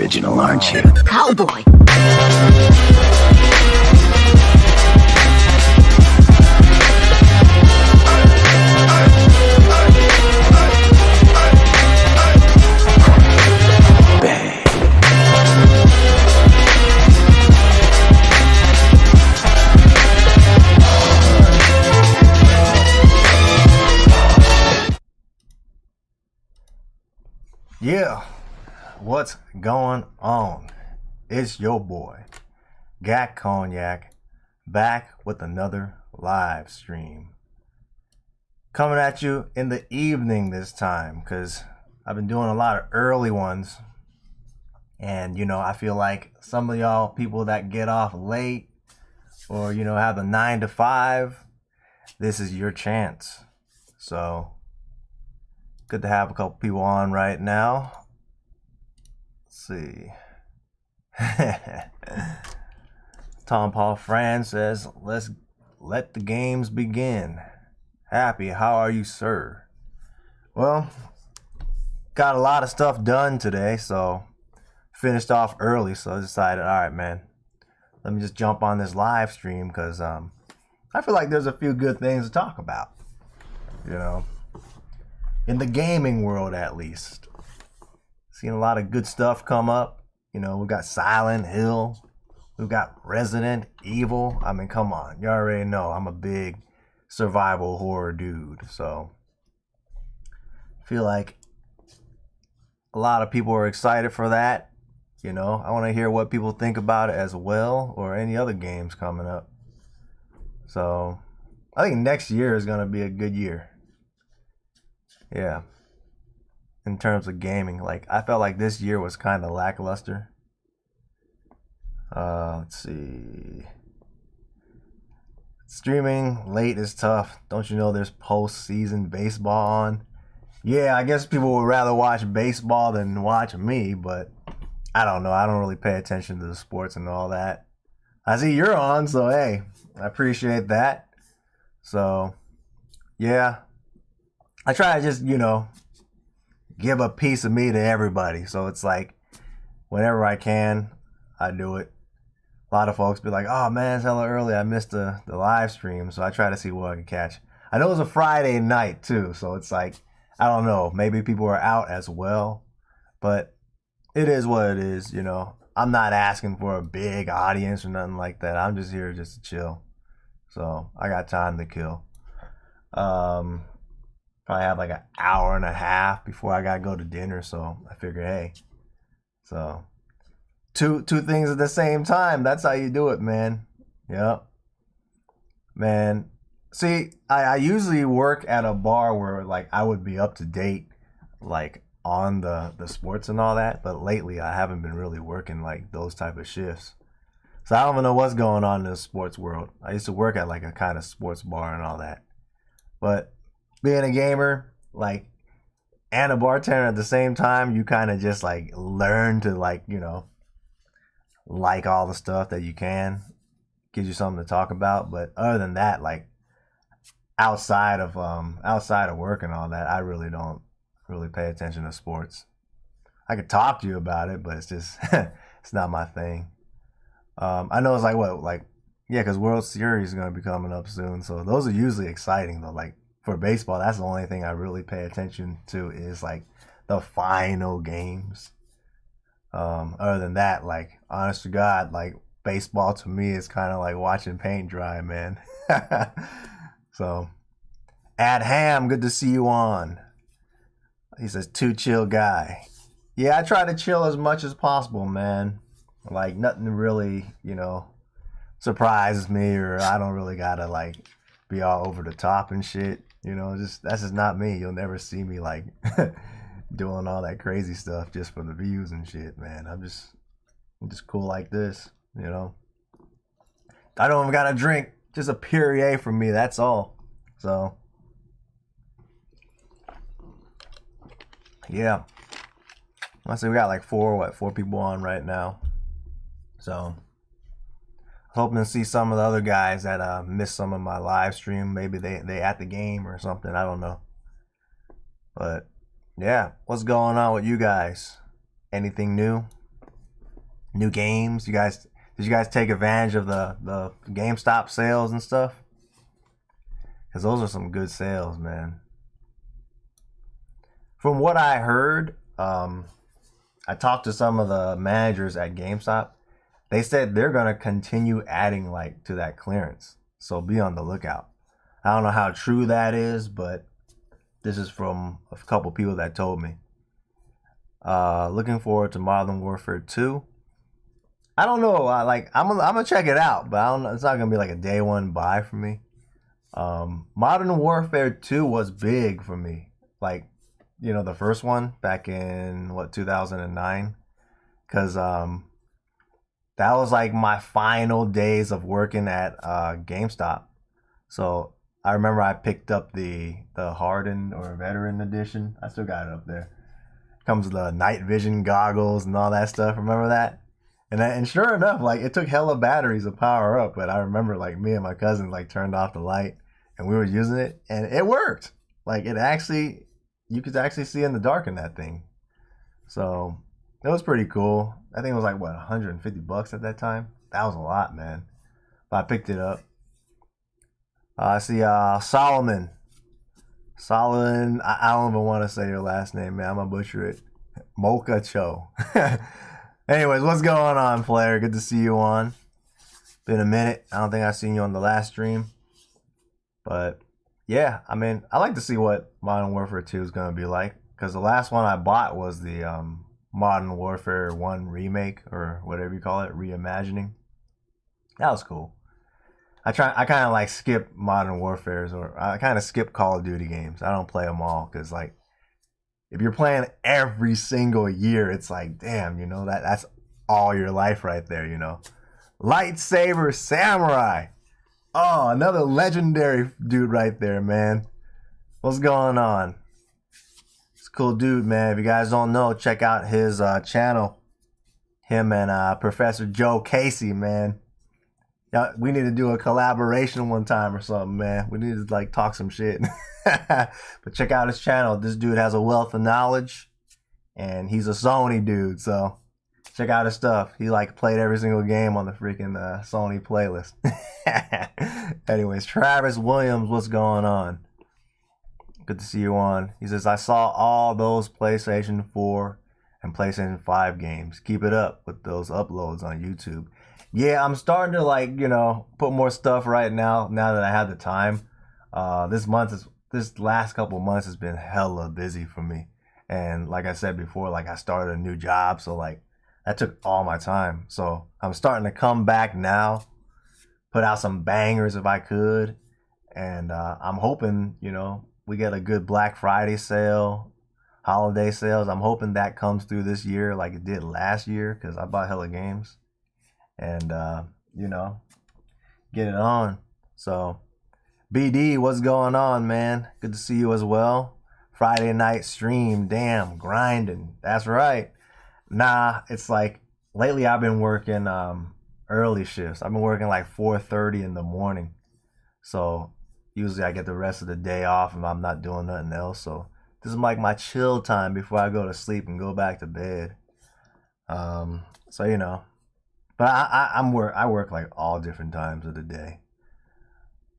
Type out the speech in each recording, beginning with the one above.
original, aren't you? Cowboy. Yeah, what's going on? It's your boy, Gak Cognac, back with another live stream. Coming at you in the evening this time, because I've been doing a lot of early ones. And, I feel like some of y'all people that get off late or, have the 9 to 5, this is your chance. So, good to have a couple people on right now. Let's see. Tom Paul Fran says, let's let the games begin. Happy, how are you, sir? Well, got a lot of stuff done today, so finished off early, so I decided, all right, man, let me just jump on this live stream because I feel like there's a few good things to talk about, in the gaming world at least. Seen a lot of good stuff come up. We've got Silent Hill. We've got Resident Evil. I mean, come on. You already know I'm a big survival horror dude. So I feel like a lot of people are excited for that. I want to hear what people think about it as well, or any other games coming up. So I think next year is going to be a good year. Yeah. In terms of gaming, I felt like this year was kind of lackluster. Let's see. Streaming late is tough. Don't you know there's postseason baseball on? Yeah, I guess people would rather watch baseball than watch me, but I don't know. I don't really pay attention to the sports and all that. I see you're on, so hey, I appreciate that. So, yeah. I try to just, give a piece of me to everybody. So it's like, whenever I can, I do it. A lot of folks be like, oh man, it's hella early. I missed the live stream. So I try to see what I can catch. I know it was a Friday night too. So it's like, I don't know. Maybe people are out as well. But it is what it is, I'm not asking for a big audience or nothing like that. I'm just here just to chill. So I got time to kill. Probably have like an hour and a half before I gotta go to dinner, so I figured, hey, so two things at the same time. That's how you do it, man. Yep, man. See, I usually work at a bar where I would be up to date, on the sports and all that. But lately, I haven't been really working those type of shifts, so I don't even know what's going on in the sports world. I used to work at a kind of sports bar and all that, but being a gamer, and a bartender at the same time, you kind of just learn to all the stuff that you can. Gives you something to talk about. But other than that, outside of work and all that, I really don't really pay attention to sports. I could talk to you about it, but it's just it's not my thing. I know it's yeah, because World Series is going to be coming up soon, so those are usually exciting though. For baseball, that's the only thing I really pay attention to is the final games. Other than that, honest to God, baseball to me is kind of like watching paint dry, man. So, Ad Ham, good to see you on. He says, too chill guy. Yeah, I try to chill as much as possible, man. Nothing really, surprises me, or I don't really gotta be all over the top and shit. That's just not me. You'll never see me doing all that crazy stuff just for the views and shit, man. I'm just cool like this, I don't even got a drink, just a Perrier for me, that's all. So yeah. I say we got four people on right now. So hoping to see some of the other guys that missed some of my live stream. Maybe they at the game or something. I don't know. But yeah, what's going on with you guys? Anything new? New games. Did you guys take advantage of the GameStop sales and stuff? Because those are some good sales, man. From what I heard, I talked to some of the managers at GameStop. They said they're gonna continue adding like to that clearance. So be on the lookout. I don't know how true that is, but this is from a couple people that told me. Looking forward to Modern Warfare 2. I don't know. I'm gonna check it out, but I don't know. It's not gonna be like a day one buy for me. Modern Warfare 2 was big for me. Like, you know, the first one back in 2009, because that was like my final days of working at GameStop. So I remember I picked up the Hardened or Veteran edition. I still got it up there. Comes with the night vision goggles and all that stuff. Remember that? And sure enough, like it took hella batteries to power up. But I remember like me and my cousins like turned off the light and we were using it and it worked. Like you could actually see in the dark in that thing. So it was pretty cool. I think it was like what, $150 at that time. That was a lot, man. But I picked it up. I see Solomon. I don't even want to say your last name, man. I'm gonna butcher it. Mocha Cho. Anyways, what's going on, Flair? Good to see you on. Been a minute. I don't think I've seen you on the last stream. But yeah, I mean, I like to see what Modern Warfare 2 is gonna be like. Because the last one I bought was the Modern Warfare 1 remake, or whatever you call it, reimagining. That was cool. I kind of like skip Modern Warfares, or I kind of skip Call of Duty games. I don't play them all because like if you're playing every single year, it's like, damn, you know, that's all your life right there, you know. Lightsaber Samurai. Oh, another legendary dude right there, man. What's going on? It's a cool dude, man. If you guys don't know, check out his channel. Him and Professor Joe Casey, man. Yeah, we need to do a collaboration one time or something, man. We need to like talk some shit. But check out his channel. This dude has a wealth of knowledge, and he's a Sony dude. So check out his stuff. He like played every single game on the freaking Sony playlist. Anyways, Travis Williams, what's going on? Good to see you on. He says, I saw all those PlayStation 4 and PlayStation 5 games. Keep it up with those uploads on YouTube. Yeah, I'm starting to like, you know, put more stuff right now that I have the time. This last couple of months has been hella busy for me. And like I said before, like I started a new job, so like that took all my time. So I'm starting to come back now, put out some bangers if I could. And I'm hoping, you know, we get a good Black Friday sale, holiday sales. I'm hoping that comes through this year like it did last year, because I bought hella games. And you know, get it on. So BD, what's going on, man? Good to see you as well. Friday night stream, damn, grinding. That's right. Nah, it's like lately I've been working early shifts. I've been working like 4:30 in the morning. So usually I get the rest of the day off if I'm not doing nothing else. So this is like my chill time before I go to sleep and go back to bed. So you know. But I work like all different times of the day.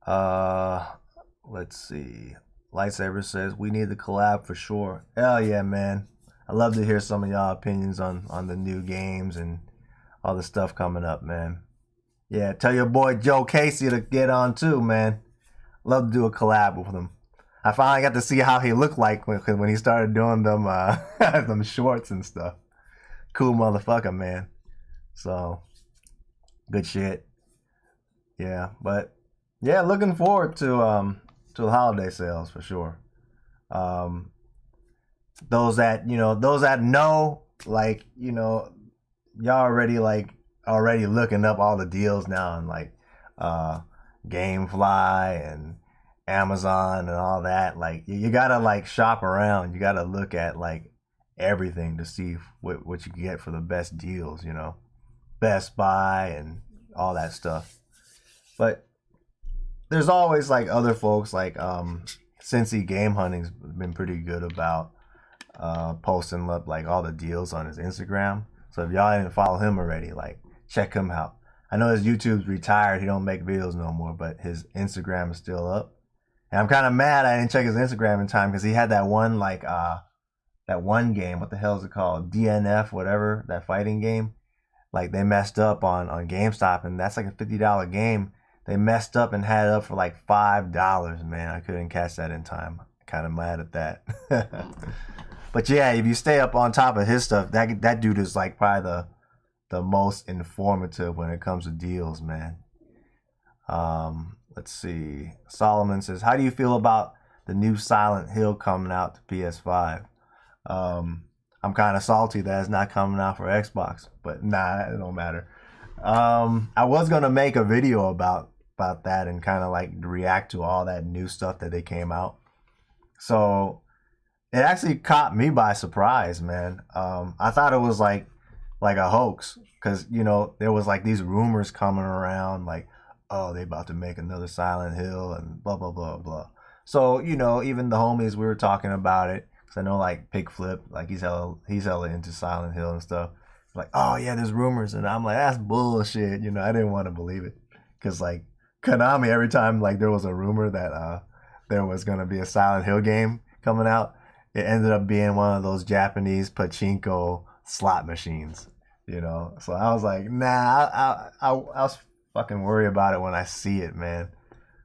Let's see. Lightsaber says we need to collab for sure. Hell yeah, man. I love to hear some of y'all opinions on the new games and all the stuff coming up, man. Yeah, tell your boy Joe Casey to get on too, man. Love to do a collab with him. I finally got to see how he looked like when he started doing them them shorts and stuff. Cool motherfucker, man. So good shit. Yeah, but yeah, looking forward to the holiday sales for sure. Those that know, like, you know, y'all already looking up all the deals now on like Gamefly and Amazon and all that. Like you gotta like shop around. You gotta look at like everything to see what you can get for the best deals, you know. Best Buy and all that stuff. But there's always like other folks like Cincy Game Hunting's been pretty good about posting up like all the deals on his Instagram. So if y'all didn't follow him already, like check him out. I know his YouTube's retired. He don't make videos no more, but his Instagram is still up. And I'm kind of mad I didn't check his Instagram in time because he had that one that one game. What the hell is it called? DNF, whatever, that fighting game. Like they messed up on GameStop, and that's like a $50 game. They messed up and had it up for like $5, man. I couldn't catch that in time. Kind of mad at that. But yeah, if you stay up on top of his stuff, that dude is like probably the most informative when it comes to deals, man. Let's see. Solomon says, how do you feel about the new Silent Hill coming out to PS5? I'm kind of salty that it's not coming out for Xbox, but nah, it don't matter. I was gonna make a video about that and kind of like react to all that new stuff that they came out. So it actually caught me by surprise, man. I thought it was like a hoax because there was like these rumors coming around like, oh, they about to make another Silent Hill and blah blah blah blah. So even the homies, we were talking about it. I know like Pig Flip, like he's hella into Silent Hill and stuff. Like, oh yeah, there's rumors, and I'm like, that's bullshit. I didn't want to believe it because like Konami, every time like there was a rumor that there was gonna be a Silent Hill game coming out, it ended up being one of those Japanese pachinko slot machines. So I was like, nah, I'll fucking worry about it when I see it, man.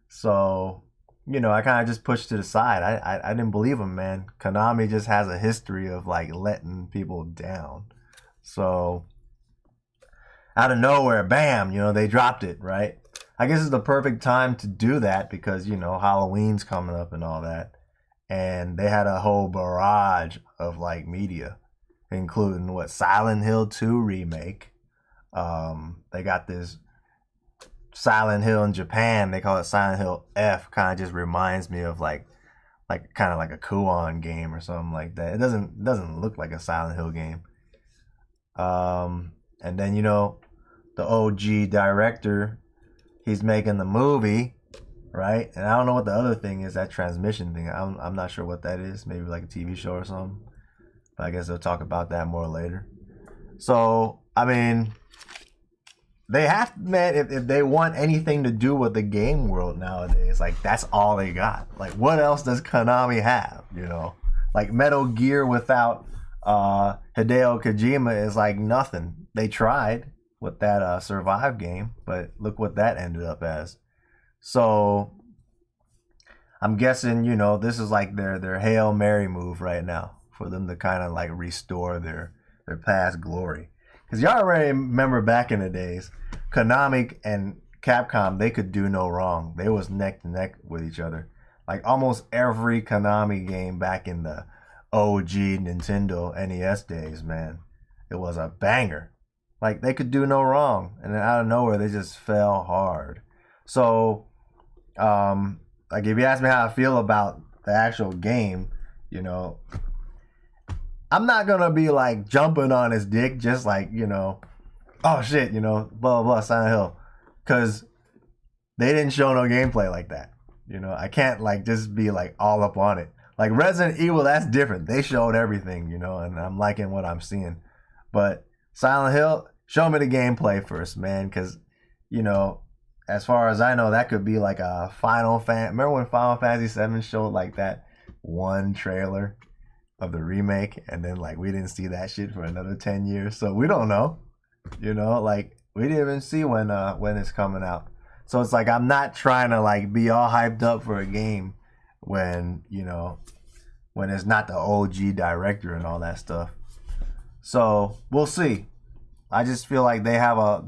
So I kind of just pushed to the side. I didn't believe him, man. Konami just has a history of like letting people down. So out of nowhere, bam, they dropped it, right? I guess it's the perfect time to do that because Halloween's coming up and all that, and they had a whole barrage of like media, including Silent Hill 2 remake. They got this Silent Hill in Japan, they call it Silent Hill F. Kind of just reminds me of like kind of like a Kuon game or something like that. It doesn't look like a Silent Hill game. And then the OG director, he's making the movie, right? And I don't know what the other thing is, that transmission thing. I'm not sure what that is. Maybe like a TV show or something. But I guess they'll talk about that more later. So I mean, they have, man, if they want anything to do with the game world nowadays, like that's all they got. Like what else does Konami have? Like Metal Gear without Hideo Kojima is like nothing. They tried with that Survive game, but look what that ended up as. So I'm guessing this is like their Hail Mary move right now for them to kind of like restore their past glory. Because y'all already remember back in the days, Konami and Capcom, they could do no wrong. They was neck to neck with each other. Like almost every Konami game back in the OG Nintendo NES days, man, it was a banger. Like they could do no wrong. And then out of nowhere, they just fell hard. So, like if you ask me how I feel about the actual game, I'm not gonna be like jumping on his dick just like, oh shit, blah blah blah, Silent Hill. Cause they didn't show no gameplay like that. I can't like just be like all up on it. Like Resident Evil, that's different. They showed everything, and I'm liking what I'm seeing. But Silent Hill, show me the gameplay first, man, because as far as I know, that could be like a Remember when Final Fantasy VII showed like that one trailer of the remake, and then like we didn't see that shit for another 10 years, so we don't know. Like we didn't even see when it's coming out. So it's like I'm not trying to like be all hyped up for a game when when it's not the OG director and all that stuff. So we'll see. I just feel like they have a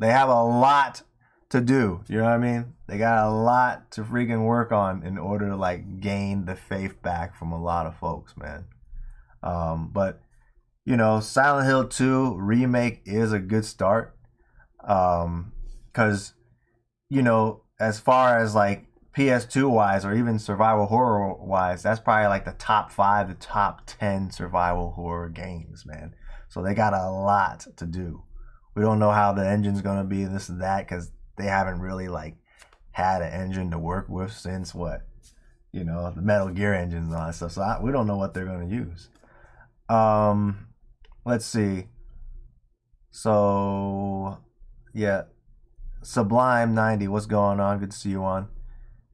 lot to do. You know what I mean? They got a lot to freaking work on in order to like gain the faith back from a lot of folks, man. But Silent Hill 2 remake is a good start. Cause as far as like PS2 wise or even survival horror wise, that's probably like the top 5 to top 10 survival horror games, man. So they got a lot to do. We don't know how the engine's gonna be, this and that, because they haven't really like had an engine to work with since the Metal Gear engines and all that stuff. So we don't know what they're gonna use. Let's see. So yeah, Sublime 90, what's going on? Good to see you on.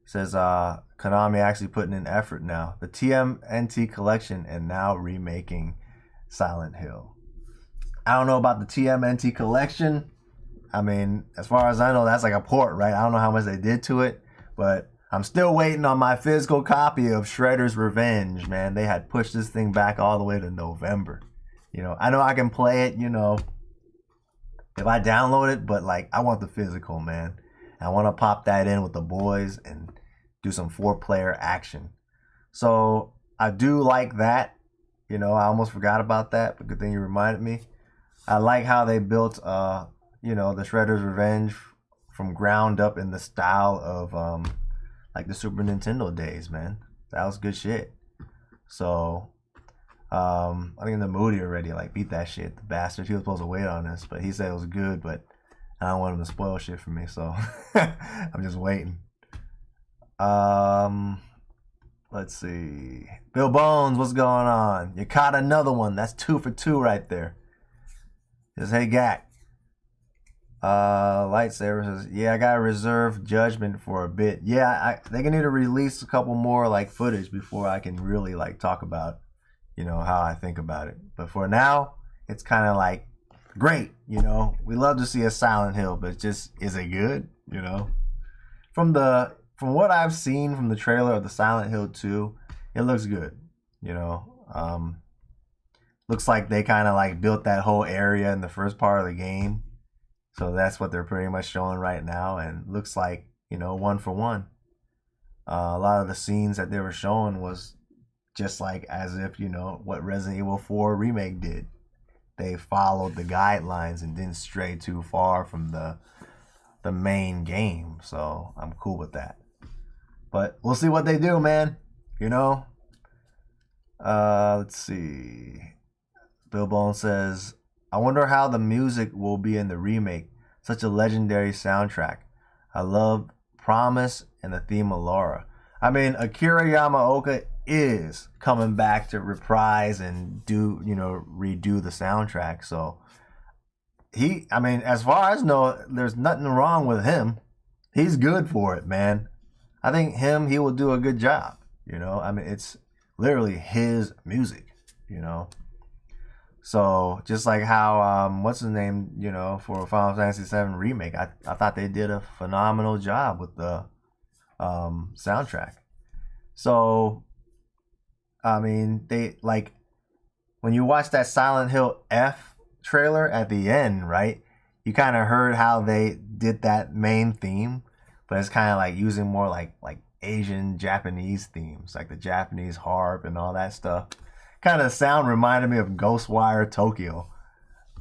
Says Konami actually putting in effort now. The TMNT collection and now remaking Silent Hill. I don't know about the TMNT collection. I mean, as far as I know, that's like a port, right? I don't know how much they did to it, but I'm still waiting on my physical copy of Shredder's Revenge, man. They had pushed this thing back all the way to November. I know I can play it, if I download it, but like I want the physical, man. I want to pop that in with the boys and do some 4-player action. So I do like that. I almost forgot about that, but good thing you reminded me. I like how they built the Shredder's Revenge from ground up in the style of like the Super Nintendo days, man. That was good shit. So I think the Moody already like beat that shit. The bastard. He was supposed to wait on this, but he said it was good, but I don't want him to spoil shit for me, so I'm just waiting. Let's see. Bill Bones, what's going on? You caught another one. That's 2 for 2 right there. Says, hey, Gak. Lightsaber says, yeah, I got to reserve judgment for a bit. Yeah, they need to release a couple more like footage before I can really like talk about, how I think about it. But for now, it's kind of like great. We love to see a Silent Hill, but just is it good? From what I've seen from the trailer of the Silent Hill 2, it looks good. Looks like they kind of like built that whole area in the first part of the game. So that's what they're pretty much showing right now. And looks like, 1 for 1. A lot of the scenes that they were showing was just like as if, what Resident Evil 4 Remake did. They followed the guidelines and didn't stray too far from the main game. So I'm cool with that. But we'll see what they do, man. Let's see. Bill Bone says, I wonder how the music will be in the remake. Such a legendary soundtrack. I love Promise and the theme of Laura. I mean, Akira Yamaoka is coming back to reprise and redo the soundtrack. So as far as I know, there's nothing wrong with him. He's good for it, man. I think he will do a good job. It's literally his music, So just like how what's his name, for Final Fantasy VII Remake, I thought they did a phenomenal job with the soundtrack. So they like when you watch that Silent Hill F trailer at the end, right? You kind of heard how they did that main theme, but it's kind of like using more like Asian Japanese themes, like the Japanese harp and all that stuff. Kind of sound reminded me of Ghostwire Tokyo.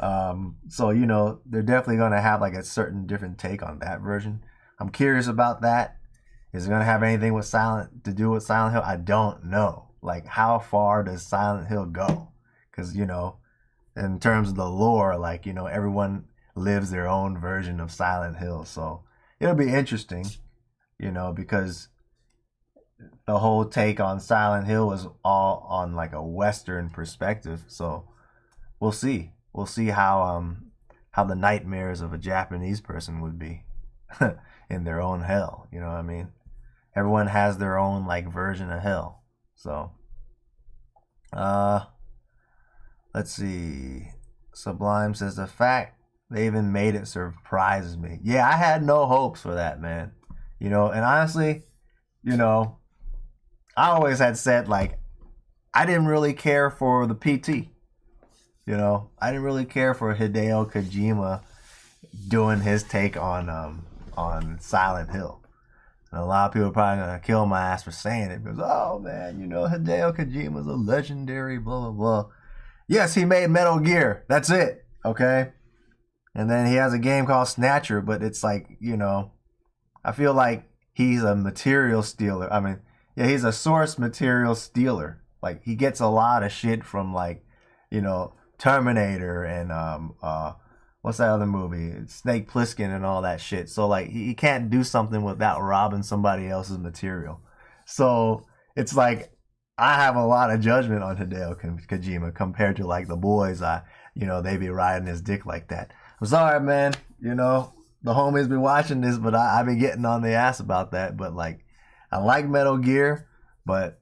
So they're definitely going to have like a certain different take on that version. I'm curious about that. Is it going to have anything to do with Silent Hill? I don't know. Like, how far does Silent Hill go? Because in terms of the lore, like everyone lives their own version of Silent Hill. So it'll be interesting, because the whole take on Silent Hill was all on like a Western perspective. So we'll see. We'll see how the nightmares of a Japanese person would be in their own hell. You know what I mean? Everyone has their own like version of hell. So let's see. Sublime says the fact they even made it surprises me. Yeah, I had no hopes for that, man. And honestly, I always had said like I didn't really care for the PT. I didn't really care for Hideo Kojima doing his take on Silent Hill. And a lot of people are probably gonna kill my ass for saying it because, oh man, Hideo Kojima's a legendary blah blah blah. Yes, he made Metal Gear. That's it. Okay. And then he has a game called Snatcher, but it's like, I feel like he's a material stealer. I mean, yeah, he's a source material stealer. Like he gets a lot of shit from like, Terminator and what's that other movie? Snake Plissken and all that shit. So like he can't do something without robbing somebody else's material. So it's like I have a lot of judgment on Hideo Kojima compared to like the boys they be riding his dick like that. I'm sorry, man. The homies be watching this, but I be getting on the ass about that. But like, I like Metal Gear, but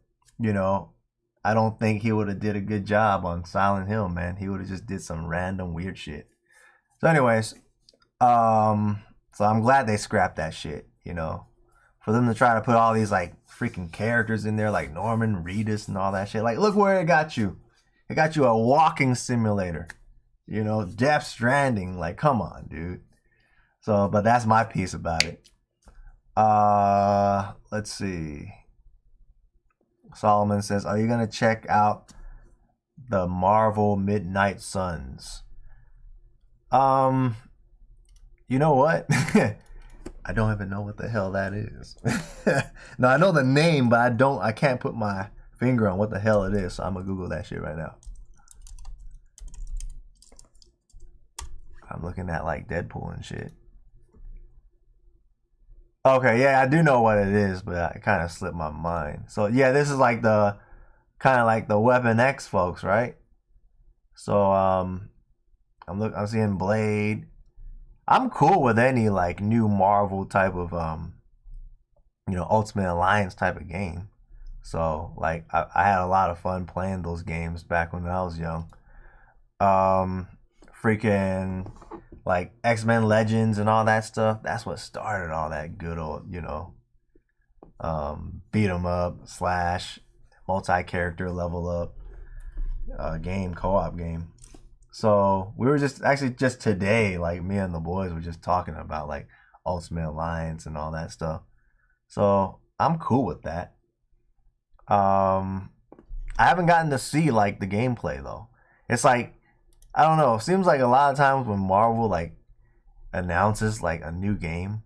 I don't think he would have did a good job on Silent Hill, man. He would have just did some random weird shit. So, anyways, so I'm glad they scrapped that shit. For them to try to put all these like freaking characters in there, like Norman Reedus and all that shit. Like, look where it got you. It got you a walking simulator. Death Stranding. Like, come on, dude. So, but that's my piece about it. Let's see. Solomon says, "Are you gonna check out the Marvel Midnight Suns?" You know what? I don't even know what the hell that is. No, I know the name, but I can't put my finger on what the hell it is. So I'm gonna Google that shit right now. I'm looking at like Deadpool and shit. Okay, yeah, I do know what it is, but it kind of slipped my mind. So yeah, this is like the kind of like the Weapon X folks, right? So I'm seeing Blade. I'm cool with any like new Marvel type of Ultimate Alliance type of game. So like I had a lot of fun playing those games back when I was young. Freaking like X-Men Legends and all that stuff. That's what started all that good old, beat 'em up slash multi-character level up game, co-op game. So we were just today, like me and the boys were just talking about like Ultimate Alliance and all that stuff. So I'm cool with that. I haven't gotten to see like the gameplay though. It's like, I don't know. It seems like a lot of times when Marvel like announces like a new game,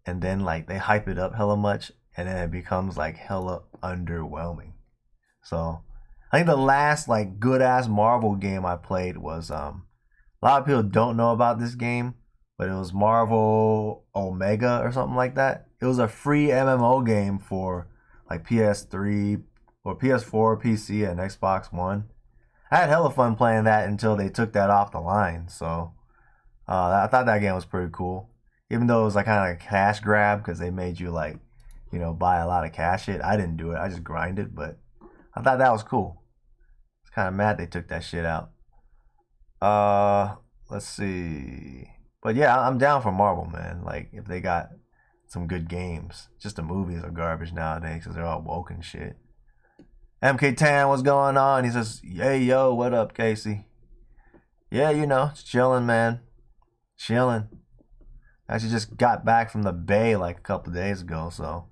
and then like they hype it up hella much, and then it becomes like hella underwhelming. So I think the last like good ass Marvel game I played was a lot of people don't know about this game, but it was Marvel Omega or something like that. It was a free MMO game for like PS3 or PS4, PC, and Xbox One. I had hella fun playing that until they took that off the line. So I thought that game was pretty cool, even though it was like kind of a cash grab because they made you like buy a lot of cash. Shit, I didn't do it. I just grinded, but I thought that was cool. It's kind of mad they took that shit out. Let's see. But yeah, I'm down for Marvel, man. Like if they got some good games. Just the movies are garbage nowadays because they're all woke and shit. MK Tan, what's going on? He says, "Hey yo, what up, Casey?" Yeah, just chilling, man. Chilling. Actually just got back from the Bay like a couple days ago, so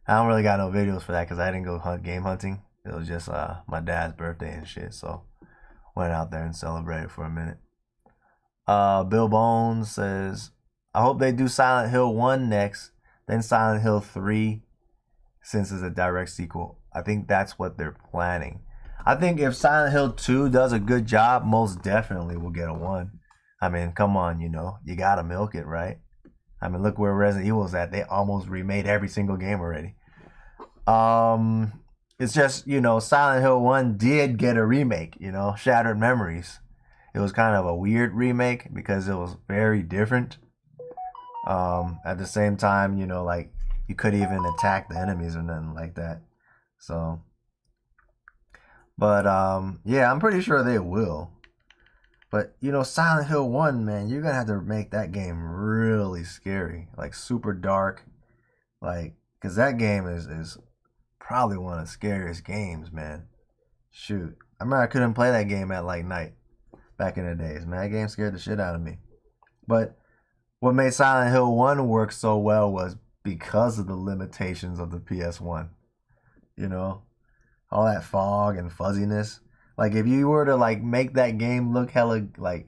I don't really got no videos for that because I didn't go game hunting. It was just my dad's birthday and shit, so went out there and celebrated for a minute. Bill Bones says, "I hope they do Silent Hill 1 next, then Silent Hill 3, since it's a direct sequel. I think that's what they're planning. I think if Silent Hill 2 does a good job, most definitely we'll get a 1. I mean, come on, you gotta milk it, right? I mean, look where Resident Evil's at. They almost remade every single game already. It's just, Silent Hill 1 did get a remake, Shattered Memories. It was kind of a weird remake because it was very different. At the same time, like you couldn't even attack the enemies or nothing like that. So, but yeah, I'm pretty sure they will. But Silent Hill 1, man, you're gonna have to make that game really scary, like super dark, like because that game is probably one of the scariest games, man. Shoot, I remember I couldn't play that game at like night back in the days, man. That game scared the shit out of me. But what made Silent Hill 1 work so well was because of the limitations of the PS1. All that fog and fuzziness. Like if you were to like make that game look hella like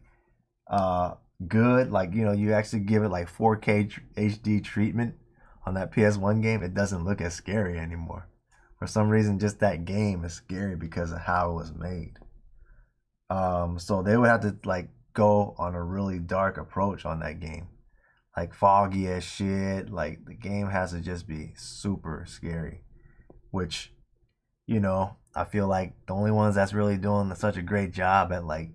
good, like you actually give it like 4K HD treatment on that PS1 game, it doesn't look as scary anymore. For some reason, just that game is scary because of how it was made. So they would have to like go on a really dark approach on that game, like foggy as shit. Like the game has to just be super scary, which I feel like the only ones that's really doing such a great job at like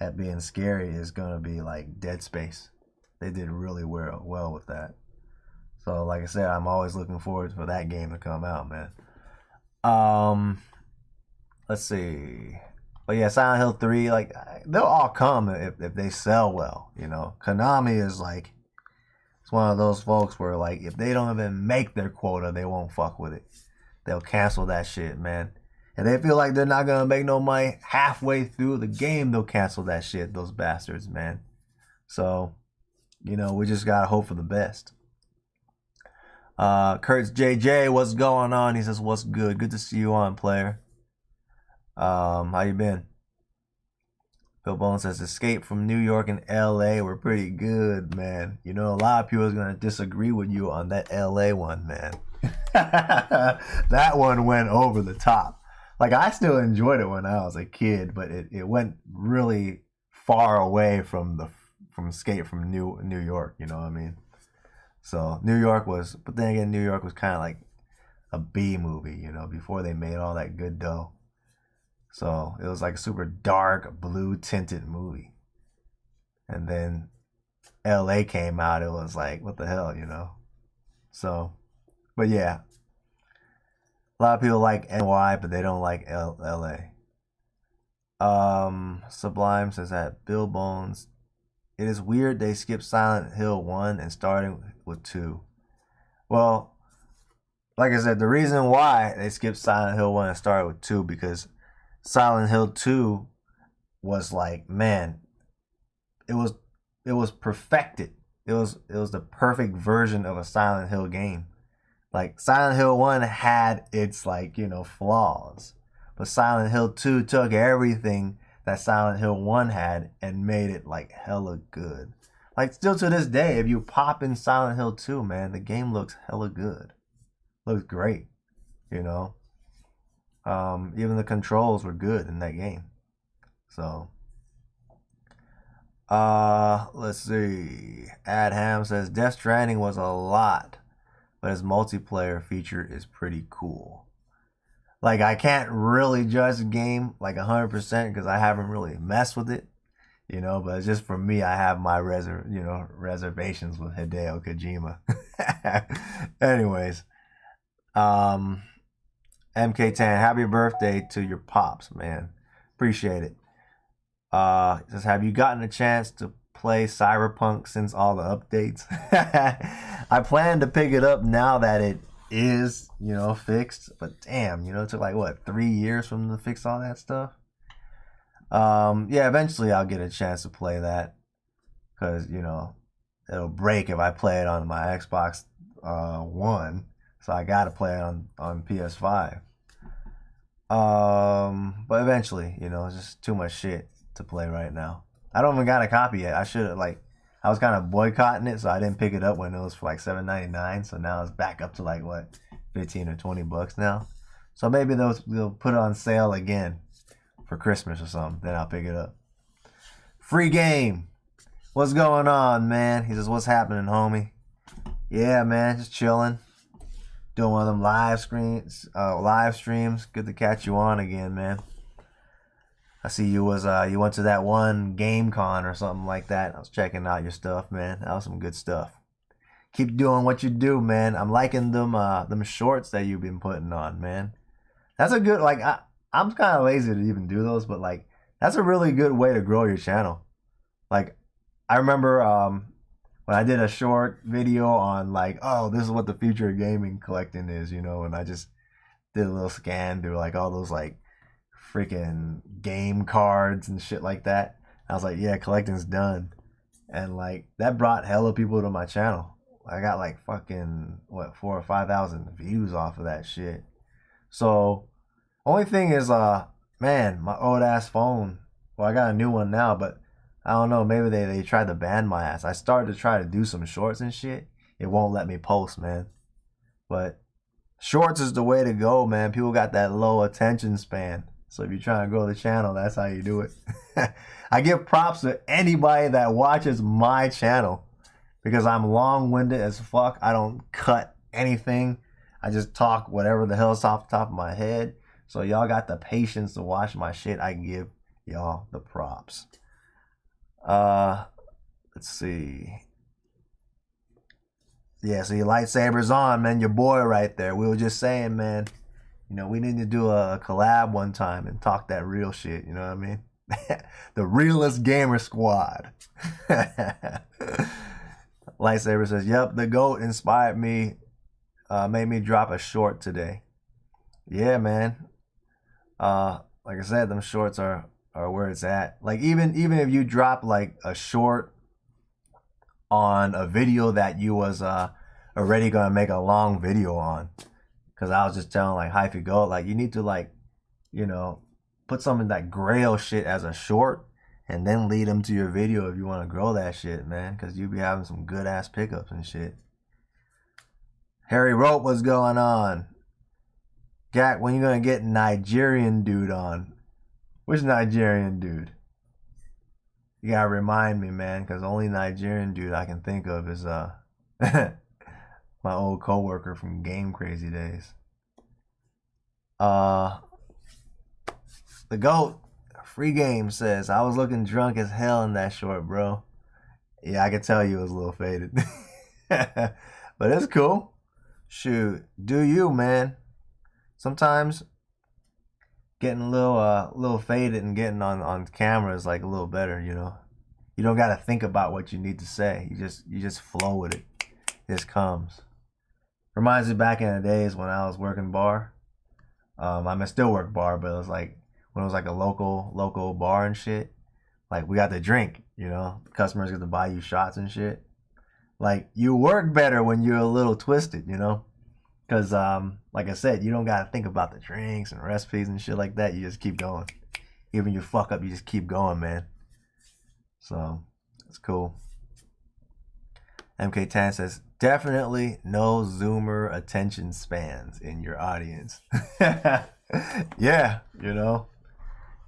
at being scary is gonna be like Dead Space. They did really well with that. So like I said, I'm always looking forward for that game to come out, man. Let's see. But yeah, Silent Hill 3, like they'll all come if they sell well, you know. Konami is like, it's one of those folks where like if they don't even make their quota, they won't fuck with it. They'll cancel that shit, man. And they feel like they're not gonna make no money halfway through the game, they'll cancel that shit, those bastards, man. So, you know, we just gotta hope for the best. Kurt's JJ, what's going on? He says, what's good? Good to see you on, player. How you been? Bill Bones says, Escape from New York and LA were pretty good, man. You know, a lot of people are gonna disagree with you on that LA one, man. That one went over the top. Like, I still enjoyed it when I was a kid, but it went really far away from Escape from New York, you know what I mean? So New York was, but then again, New York was kind of like a B movie, you know, before they made all that good dough. So it was like a super dark, blue tinted movie. And then LA came out, it was like, what the hell, you know? So, but yeah. A lot of people like NY, but they don't like LA. Sublime says that Bill Bones, it is weird they skipped Silent Hill 1 and starting with 2. Well, like I said, the reason why they skipped Silent Hill 1 and started with 2 because Silent Hill 2 was like, man, it was perfected. It was the perfect version of a Silent Hill game. Like Silent Hill 1 had its like, you know, flaws. But Silent Hill 2 took everything that Silent Hill 1 had and made it like hella good. Like still to this day, if you pop in Silent Hill 2, man, the game looks hella good. Looks great, you know. Even the controls were good in that game. So let's see. Adham says Death Stranding was a lot, but its multiplayer feature is pretty cool. Like, I can't really judge the game like 100% because I haven't really messed with it, you know. But it's just for me, I have my reservations with Hideo Kojima. Anyways, MK10, happy birthday to your pops, man. Appreciate it. Says, have you gotten a chance to play Cyberpunk since all the updates? I plan to pick it up now that it is, you know, fixed, but damn, you know, it took like what, 3 years for them to fix all that stuff. Yeah, eventually I'll get a chance to play that because, you know, it'll break if I play it on my Xbox One, so I gotta play it on PS5. But eventually, you know, it's just too much shit to play right now. I don't even got a copy yet. I should have, like, I was kind of boycotting it, so I didn't pick it up when it was for like $7.99. So now it's back up to like what, 15 or 20 bucks now. So maybe they'll put it on sale again for Christmas or something. Then I'll pick it up. Free game. What's going on, man? He says, what's happening, homie? Yeah, man, just chilling. Doing one of them live streams. Good to catch you on again, man. I see you went to that one Game Con or something like that. I was checking out your stuff, man. That was some good stuff. Keep doing what you do, man. I'm liking them shorts that you've been putting on, man. That's a good, like, I'm kind of lazy to even do those, but like that's a really good way to grow your channel. Like, I remember when I did a short video on like, oh, this is what the future of gaming collecting is, you know, and I just did a little scan through like all those like freaking game cards and shit like that. I was like, yeah, collecting's done. And like that brought hella people to my channel. I got like fucking what, 4,000 or 5,000 views off of that shit. So only thing is man, my old ass phone, well, I got a new one now, but I don't know, maybe they tried to ban my ass. I started to try to do some shorts and shit. It won't let me post, man. But shorts is the way to go, man. People got that low attention span. So if you're trying to grow the channel, that's how you do it. I give props to anybody that watches my channel because I'm long-winded as fuck. I don't cut anything. I just talk whatever the hell's off the top of my head. So y'all got the patience to watch my shit. I give y'all the props. Let's see. Yeah, so your lightsaber's on, man. Your boy right there. We were just saying, man, we need to do a collab one time and talk that real shit. You know what I mean? The realest gamer squad. Lightsaber says, "Yep, the GOAT inspired me, made me drop a short today." Yeah, man. Like I said, them shorts are where it's at. Like even if you drop like a short on a video that you was already gonna make a long video on, because I was just telling like Hyphy Goat, like you need to like, put some of that Grail shit as a short and then lead them to your video if you want to grow that shit, man, because you be having some good ass pickups and shit. Harry Rope, what's going on? Gak, when you gonna get Nigerian dude on? Which Nigerian dude? You gotta remind me, man, because the only Nigerian dude I can think of is my old coworker from Game Crazy days. The GOAT Free Game says, "I was looking drunk as hell in that short, bro." Yeah, I could tell you was a little faded. But it's cool. Shoot, do you, man? Sometimes getting a little faded and getting on camera is like a little better, You don't gotta think about what you need to say. You just flow with it. It just comes. Reminds me back in the days when I was working bar. I still work bar, but it was like when it was like a local bar and shit. Like we got to drink, The customers get to buy you shots and shit. Like you work better when you're a little twisted, Because, like I said, you don't got to think about the drinks and recipes and shit like that. You just keep going. Even you fuck up, you just keep going, man. So, it's cool. MK10 says, "Definitely no Zoomer attention spans in your audience." Yeah,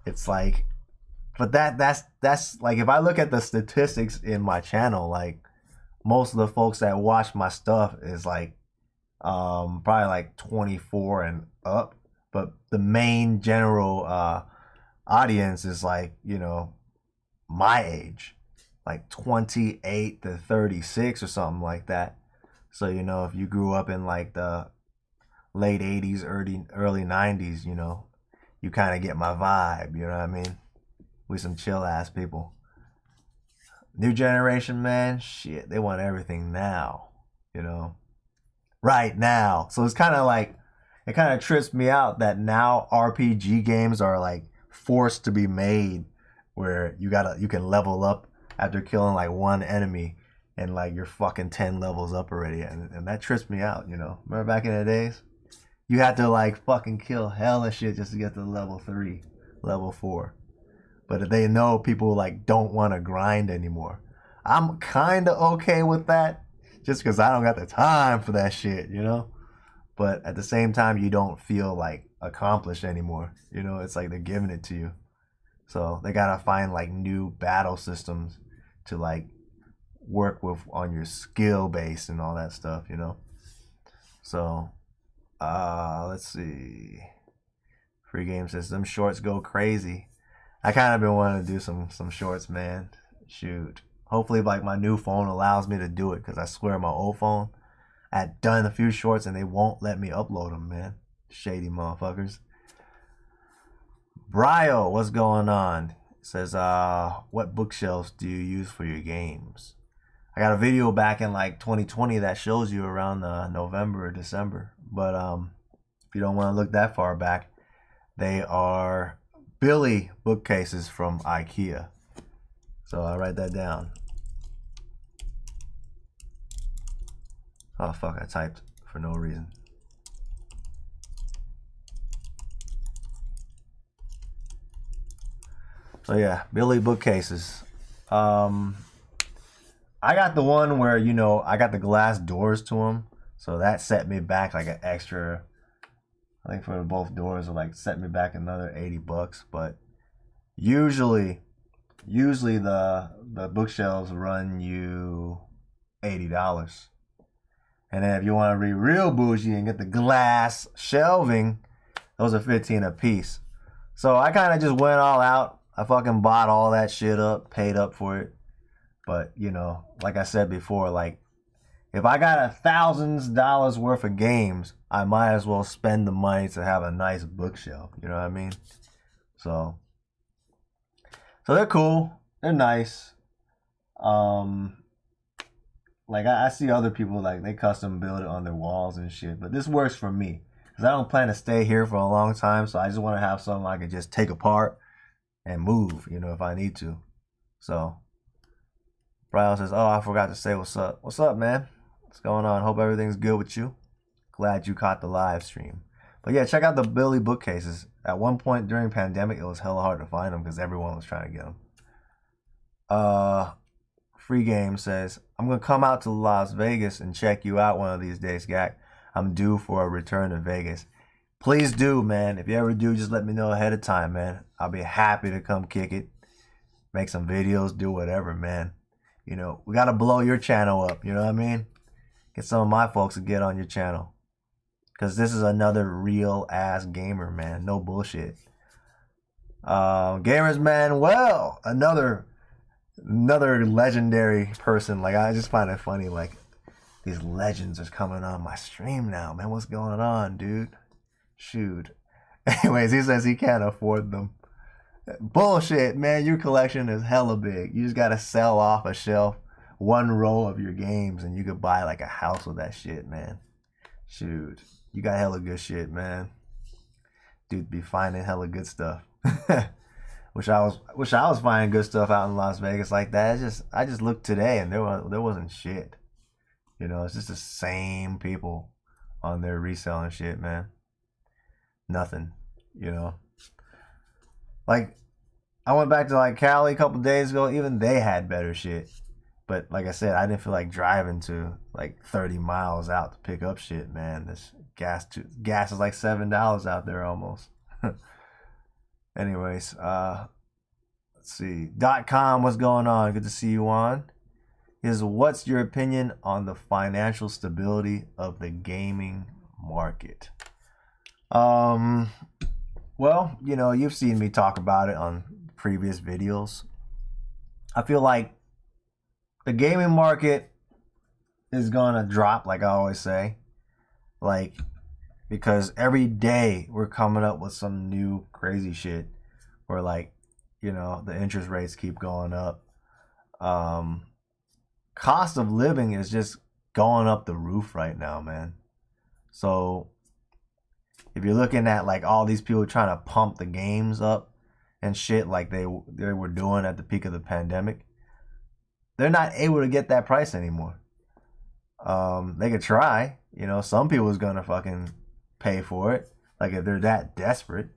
It's like, but that's like, if I look at the statistics in my channel, like, most of the folks that watch my stuff is like, probably like 24 and up, but the main general audience is like, my age, like 28 to 36 or something like that. So, if you grew up in like the late 80s, early 90s, you kind of get my vibe, you know what I mean? We some chill ass people. New generation, man, shit, they want everything now, right now. So it's kind of like, it kind of trips me out that now RPG games are like forced to be made where you can level up after killing like one enemy and like you're fucking 10 levels up already, and that trips me out. Remember back in the days, you had to like fucking kill hella shit just to get to level 3, level 4. But they know people like don't want to grind anymore. I'm kind of okay with that, just because I don't got the time for that shit, But at the same time, you don't feel like accomplished anymore. It's like they're giving it to you. So they gotta find like new battle systems to like work with on your skill base and all that stuff, So let's see. Free Game says, "Them shorts go crazy." I kind of been wanting to do some shorts, man. Shoot. Hopefully, like, my new phone allows me to do it, because I swear my old phone, I had done a few shorts and they won't let me upload them, man. Shady motherfuckers. Brio, what's going on? It says, "What bookshelves do you use for your games?" I got a video back in like 2020 that shows you around November or December. But if you don't want to look that far back, they are Billy bookcases from IKEA. So I'll write that down. Oh fuck, I typed for no reason. So yeah, Billy bookcases. I got the one where, I got the glass doors to them. So that set me back like an extra, I think for both doors, it like set me back another $80. But usually the bookshelves run you $80. And then if you want to be real bougie and get the glass shelving, those are $15 a piece. So I kind of just went all out. I fucking bought all that shit up, paid up for it. But, you know, like I said before, like, if I got $1,000 worth of games, I might as well spend the money to have a nice bookshelf. You know what I mean? So they're cool. They're nice. Like I see other people like they custom build it on their walls and shit, but this works for me because I don't plan to stay here for a long time. So I just want to have something I can just take apart and move, you know, if I need to. So Brian says, "Oh, I forgot to say what's up. What's up, man? What's going on? Hope everything's good with you. Glad you caught the live stream. But yeah, check out the Billy bookcases. At one point during pandemic, it was hella hard to find them because everyone was trying to get them. Free Game says, I'm going to come out to Las Vegas and check you out one of these days, Gak. I'm due for a return to Vegas. Please do, man. If you ever do, just let me know ahead of time, man. I'll be happy to come kick it, make some videos, do whatever, man. You know, we got to blow your channel up, you know what I mean? Get some of my folks to get on your channel. Because this is another real-ass gamer, man. No bullshit. Gamers Manuel, another legendary person. Like, I just find it funny, like, these legends are coming on my stream now, man. What's going on, dude? Shoot. Anyways, he says he can't afford them. Bullshit, man. Your collection is hella big. You just gotta sell off a shelf one row of your games and you could buy like a house with that shit, man. Shoot. You got hella good shit, man. Dude be finding hella good stuff. Wish I was finding good stuff out in Las Vegas like that. I just looked today and there wasn't shit. You know, it's just the same people on there reselling shit, man. Nothing, you know. Like, I went back to like Cali a couple days ago. Even they had better shit. But like I said, I didn't feel like driving to like 30 miles out to pick up shit, man. This gas is like $7 out there almost. Anyways, let's see. .com, what's going on? Good to see you on. What's your opinion on the financial stability of the gaming market? Well, you know, you've seen me talk about it on previous videos. I feel like the gaming market is gonna drop, like I always say. Like, because every day we're coming up with some new crazy shit where, like, you know, the interest rates keep going up. Cost of living is just going up the roof right now, man. So if you're looking at like all these people trying to pump the games up and shit like they were doing at the peak of the pandemic, they're not able to get that price anymore. They could try, you know, some people is gonna fucking pay for it. Like, if they're that desperate,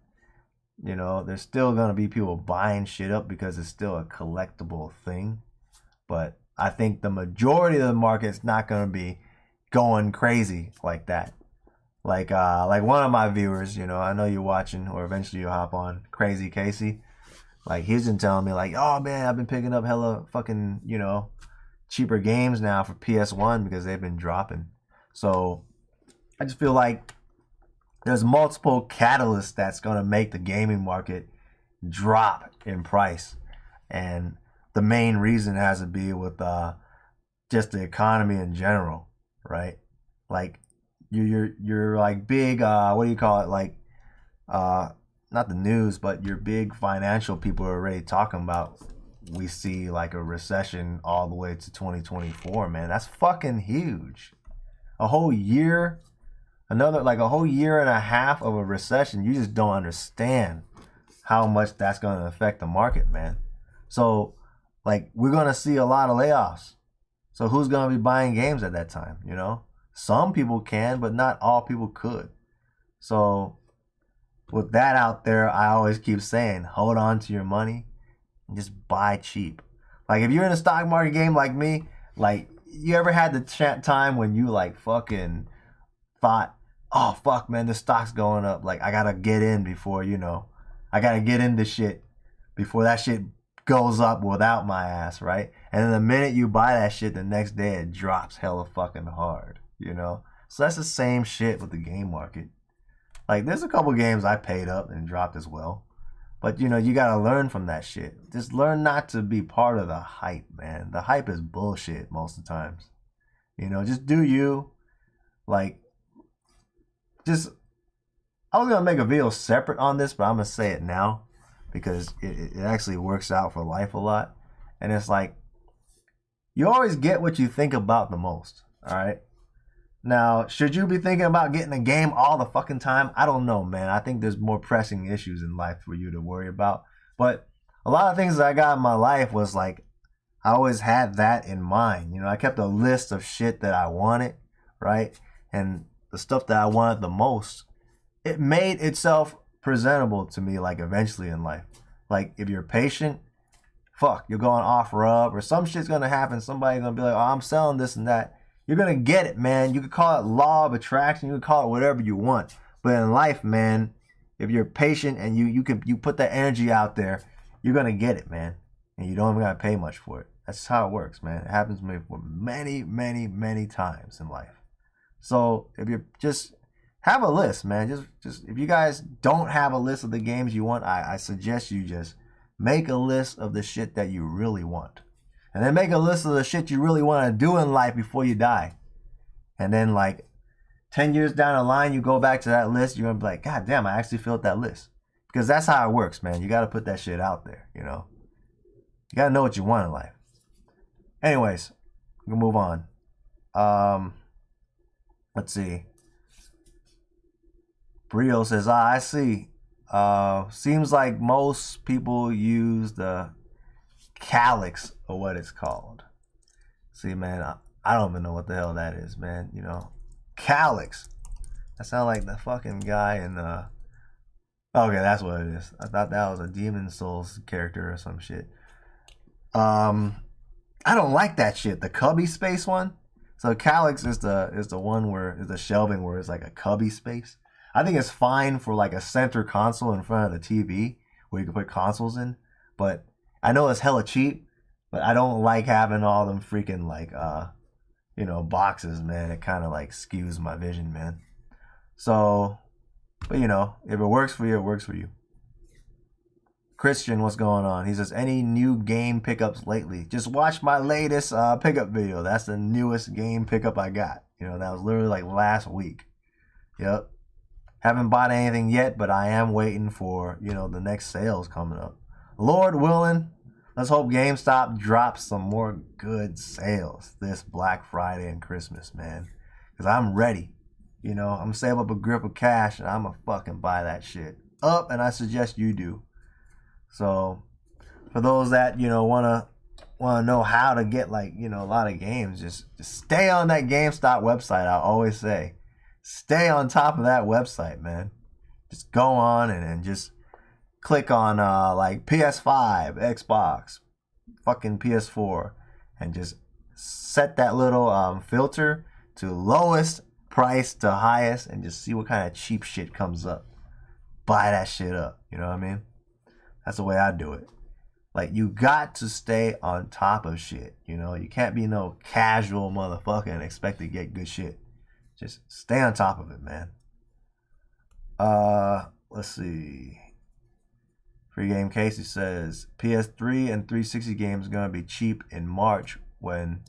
you know, there's still gonna be people buying shit up because it's still a collectible thing. But I think the majority of the market's not gonna be going crazy like that. Like one of my viewers, you know, I know you're watching, or eventually you'll hop on, Crazy Casey. Like, he's been telling me, like, oh man, I've been picking up hella fucking, you know, cheaper games now for PS1 because they've been dropping. So I just feel like there's multiple catalysts that's gonna make the gaming market drop in price, and the main reason has to be with just the economy in general, right? Like, you're like big, what do you call it? Like, not the news, but your big financial people are already talking about, we see like a recession all the way to 2024, man. That's fucking huge. A whole year, a whole year and a half of a recession. You just don't understand how much that's going to affect the market, man. So, like, we're going to see a lot of layoffs. So who's going to be buying games at that time, you know? Some people can, but not all people could. So with that out there, I always keep saying, hold on to your money and just buy cheap. Like, if you're in a stock market game like me, like, you ever had the time when you like fucking thought, oh fuck, man, the stock's going up. Like, I gotta get in before, you know, I gotta get into shit before that shit goes up without my ass, right? And then the minute you buy that shit, the next day it drops hella fucking hard, you know? So that's the same shit with the game market. Like, there's a couple games I paid up and dropped as well. But you know, you gotta learn from that shit. Just learn not to be part of the hype, man. The hype is bullshit most of the times. You know, just do you. Like, just I was gonna make a video separate on this, but I'm gonna say it now because it actually works out for life a lot. And it's like you always get what you think about the most. All right. Now, should you be thinking about getting a game all the fucking time? I don't know, man. I think there's more pressing issues in life for you to worry about. But a lot of things that I got in my life was like, I always had that in mind. You know, I kept a list of shit that I wanted, right? And the stuff that I wanted the most, it made itself presentable to me, like eventually in life. Like, if you're patient, fuck, you're going off rub or some shit's gonna happen. Somebody's gonna be like, oh, I'm selling this and that. You're gonna get it, man. You could call it law of attraction. You could call it whatever you want. But in life, man, if you're patient and you put that energy out there, you're gonna get it, man. And you don't even gotta pay much for it. That's how it works, man. It happens to me for many, many, many times in life. So if you just have a list, man. Just if you guys don't have a list of the games you want, I suggest you just make a list of the shit that you really want. And then make a list of the shit you really want to do in life before you die. And then like 10 years down the line, you go back to that list, you're going to be like, God damn, I actually filled that list. Because that's how it works, man. You got to put that shit out there, you know. You got to know what you want in life. Anyways, we'll move on. Let's see. Brio says, I see. Seems like most people use the Calyx or what it's called. See, man, I don't even know what the hell that is, man. You know, Calyx. That sounds like the fucking guy in the. Okay, that's what it is. I thought that was a Demon Souls character or some shit. I don't like that shit. The cubby space one. So Calyx is the one where is the shelving where it's like a cubby space. I think it's fine for like a center console in front of the TV where you can put consoles in, but I know it's hella cheap, but I don't like having all them freaking like boxes, man. It kind of like skews my vision, man. So, but you know, if it works for you, it works for you. Christian, what's going on? He says, any new game pickups lately? Just watch my latest pickup video. That's the newest game pickup I got. You know, that was literally like last week. Yep. Haven't bought anything yet, but I am waiting for, you know, the next sales coming up. Lord willing, let's hope GameStop drops some more good sales this Black Friday and Christmas, man. Because I'm ready. You know, I'm going to save up a grip of cash and I'm going to fucking buy that shit up, and I suggest you do. So, for those that, you know, want to know how to get, like, you know, a lot of games, just stay on that GameStop website. I always say, stay on top of that website, man. Just go on and just click on like PS5, Xbox, fucking PS4, and just set that little filter to lowest price to highest and just see what kind of cheap shit comes up. Buy that shit up, you know what I mean? That's the way I do it. Like, you got to stay on top of shit, you know? You can't be no casual motherfucker and expect to get good shit. Just stay on top of it, man. Let's see. Free Game Casey says, PS3 and 360 games are going to be cheap in March when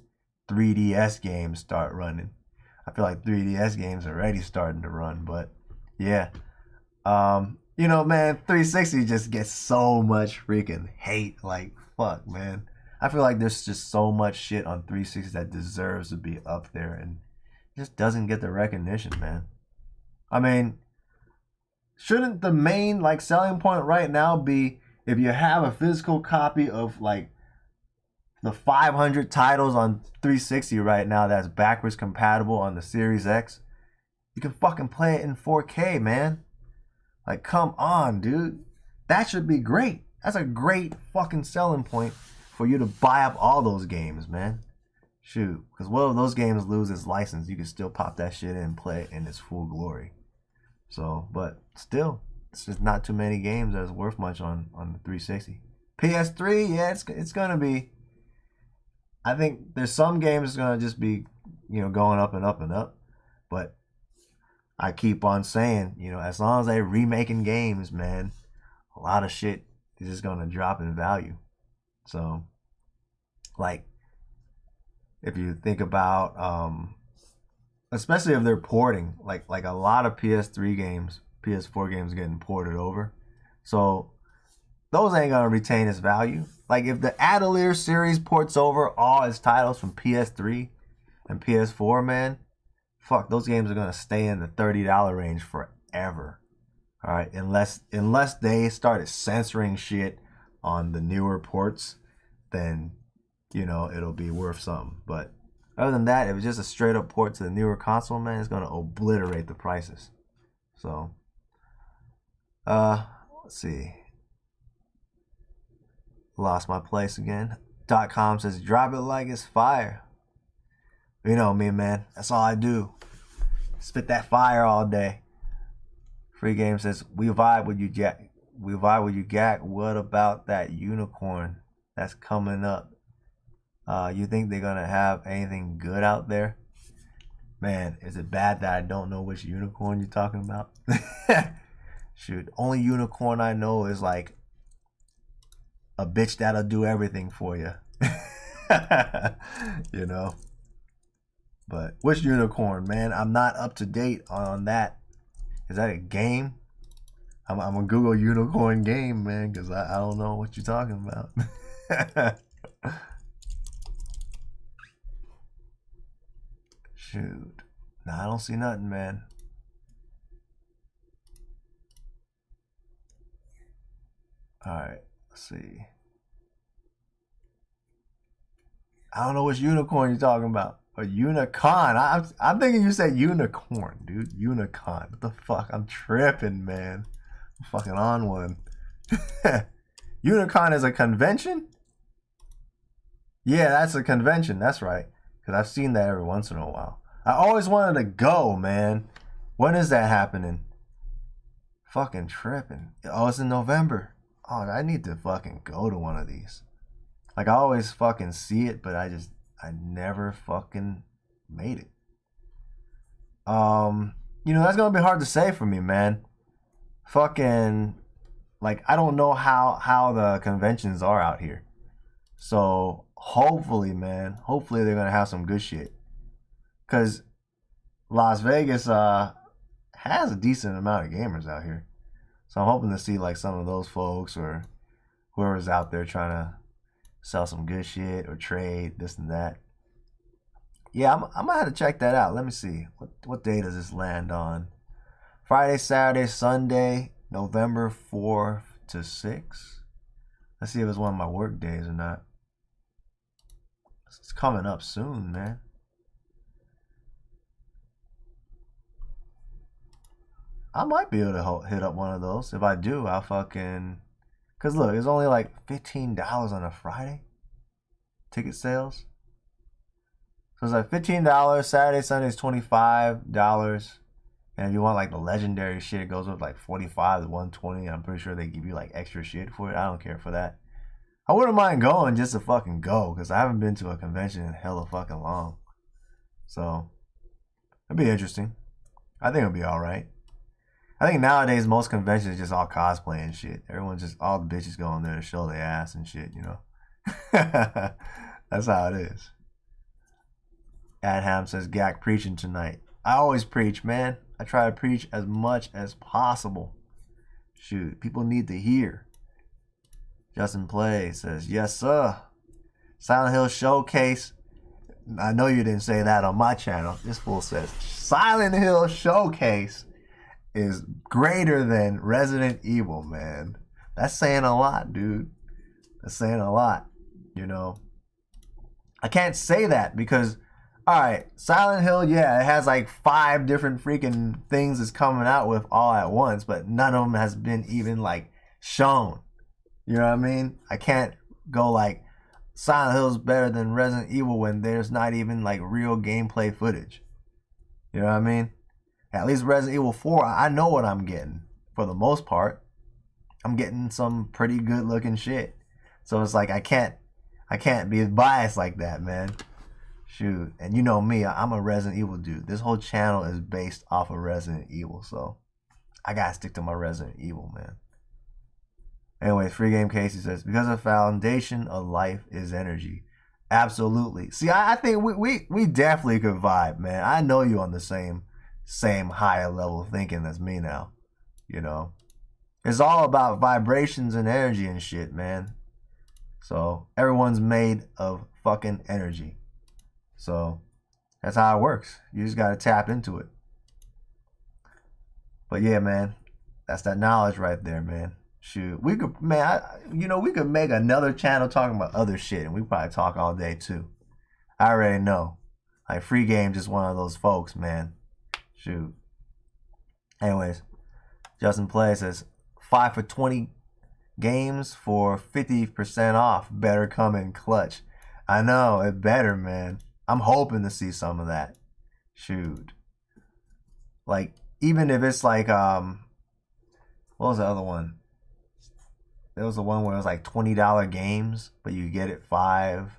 3DS games start running. I feel like 3DS games are already starting to run, but yeah. You know, man, 360 just gets so much freaking hate. Like, fuck, man. I feel like there's just so much shit on 360 that deserves to be up there and just doesn't get the recognition, man. I mean, shouldn't the main, like, selling point right now be if you have a physical copy of, like, the 500 titles on 360 right now that's backwards compatible on the Series X, you can fucking play it in 4K, man. Like, come on, dude. That should be great. That's a great fucking selling point for you to buy up all those games, man. Shoot. Because what if those games lose its license? You can still pop that shit in and play it in its full glory. So, but still, it's just not too many games that's worth much on the 360. PS3, yeah, it's going to be. I think there's some games that's going to just be, you know, going up and up and up. But I keep on saying, you know, as long as they're remaking games, man, a lot of shit is just gonna drop in value. So, like, if you think about, especially if they're porting, like a lot of PS3 games, PS4 games getting ported over, so those ain't gonna retain its value. Like if the Atelier series ports over all its titles from PS3 and PS4, man, fuck, those games are gonna stay in the $30 range forever. All right, unless they started censoring shit on the newer ports, then it'll be worth something. But other than that, if it's just a straight up port to the newer console, man, it's gonna obliterate the prices. So, let's see. Lost my place again. .com says drop it like it's fire. You know me, man. That's all I do. Spit that fire all day. Free Game says we vibe with you, Jack. We vibe with you, Gak. What about that unicorn that's coming up? You think they're gonna have anything good out there? Man, is it bad that I don't know which unicorn you're talking about? Shoot, only unicorn I know is like a bitch that'll do everything for you. But which unicorn, man? I'm not up to date on that. Is that a game? I'm gonna Google unicorn game, man, because I don't know what you're talking about. Shoot. Nah, I don't see nothing, man. Alright, let's see. I don't know which unicorn you're talking about. A unicorn. I'm thinking you said unicorn, dude. Unicorn. What the fuck? I'm tripping, man. I'm fucking on one. Unicorn is a convention? Yeah, that's a convention. That's right. Because I've seen that every once in a while. I always wanted to go, man. When is that happening? Fucking tripping. Oh, it's in November. Oh, I need to fucking go to one of these. Like, I always fucking see it, but I never fucking made it. That's gonna be hard to say for me, man. Fucking, like, I don't know how the conventions are out here. So, hopefully, man, they're gonna have some good shit. Because Las Vegas has a decent amount of gamers out here. So I'm hoping to see, like, some of those folks or whoever's out there trying to sell some good shit or trade, this and that. Yeah, I'm gonna have to check that out. Let me see. What day does this land on? Friday, Saturday, Sunday, November 4th to 6th. Let's see if it's one of my work days or not. It's coming up soon, man. I might be able to hit up one of those. If I do, I'll fucking... Because look, it's only like $15 on a Friday. Ticket sales. So it's like $15. Saturday, Sunday is $25. And if you want like the legendary shit, it goes up like $45 to $120. I'm pretty sure they give you like extra shit for it. I don't care for that. I wouldn't mind going just to fucking go. Because I haven't been to a convention in hella fucking long. So, it'd be interesting. I think it'll be alright. I think nowadays most conventions is just all cosplay and shit. Everyone's just, all the bitches go in there to show their ass and shit, That's how it is. Adham says, Gak preaching tonight. I always preach, man. I try to preach as much as possible. Shoot, people need to hear. Justin Play says, yes, sir. Silent Hill Showcase. I know you didn't say that on my channel. This fool says, Silent Hill Showcase is greater than Resident Evil, man. That's saying a lot, dude. That's saying a lot, I can't say that because, alright, Silent Hill, yeah, it has like 5 different freaking things it's coming out with all at once, but none of them has been even like shown. You know what I mean? I can't go like Silent Hill's better than Resident Evil when there's not even like real gameplay footage. You know what I mean? At least Resident Evil 4, I know what I'm getting. For the most part, I'm getting some pretty good looking shit. So it's like I can't be biased like that, man. Shoot. And you know me, I'm a Resident Evil dude. This whole channel is based off of Resident Evil, so I gotta stick to my Resident Evil, man. Anyway, free game Casey says, because the foundation of life is energy. Absolutely. See, I think we definitely could vibe, man. I know you on the same higher level thinking as me now. You know, it's all about vibrations and energy and shit, man. So everyone's made of fucking energy. So that's how it works. You just gotta tap into it. But yeah, man, that's that knowledge right there, man. Shoot, we could, man. We could make another channel talking about other shit, and we probably talk all day too. I already know. Like free game, just one of those folks, man. Shoot. Anyways, Justin Play says 5 for 20 games for 50% off. Better come in clutch. I know it better, man. I'm hoping to see some of that. Shoot. Like even if it's like what was the other one? There was the one where it was like $20 games, but you get it five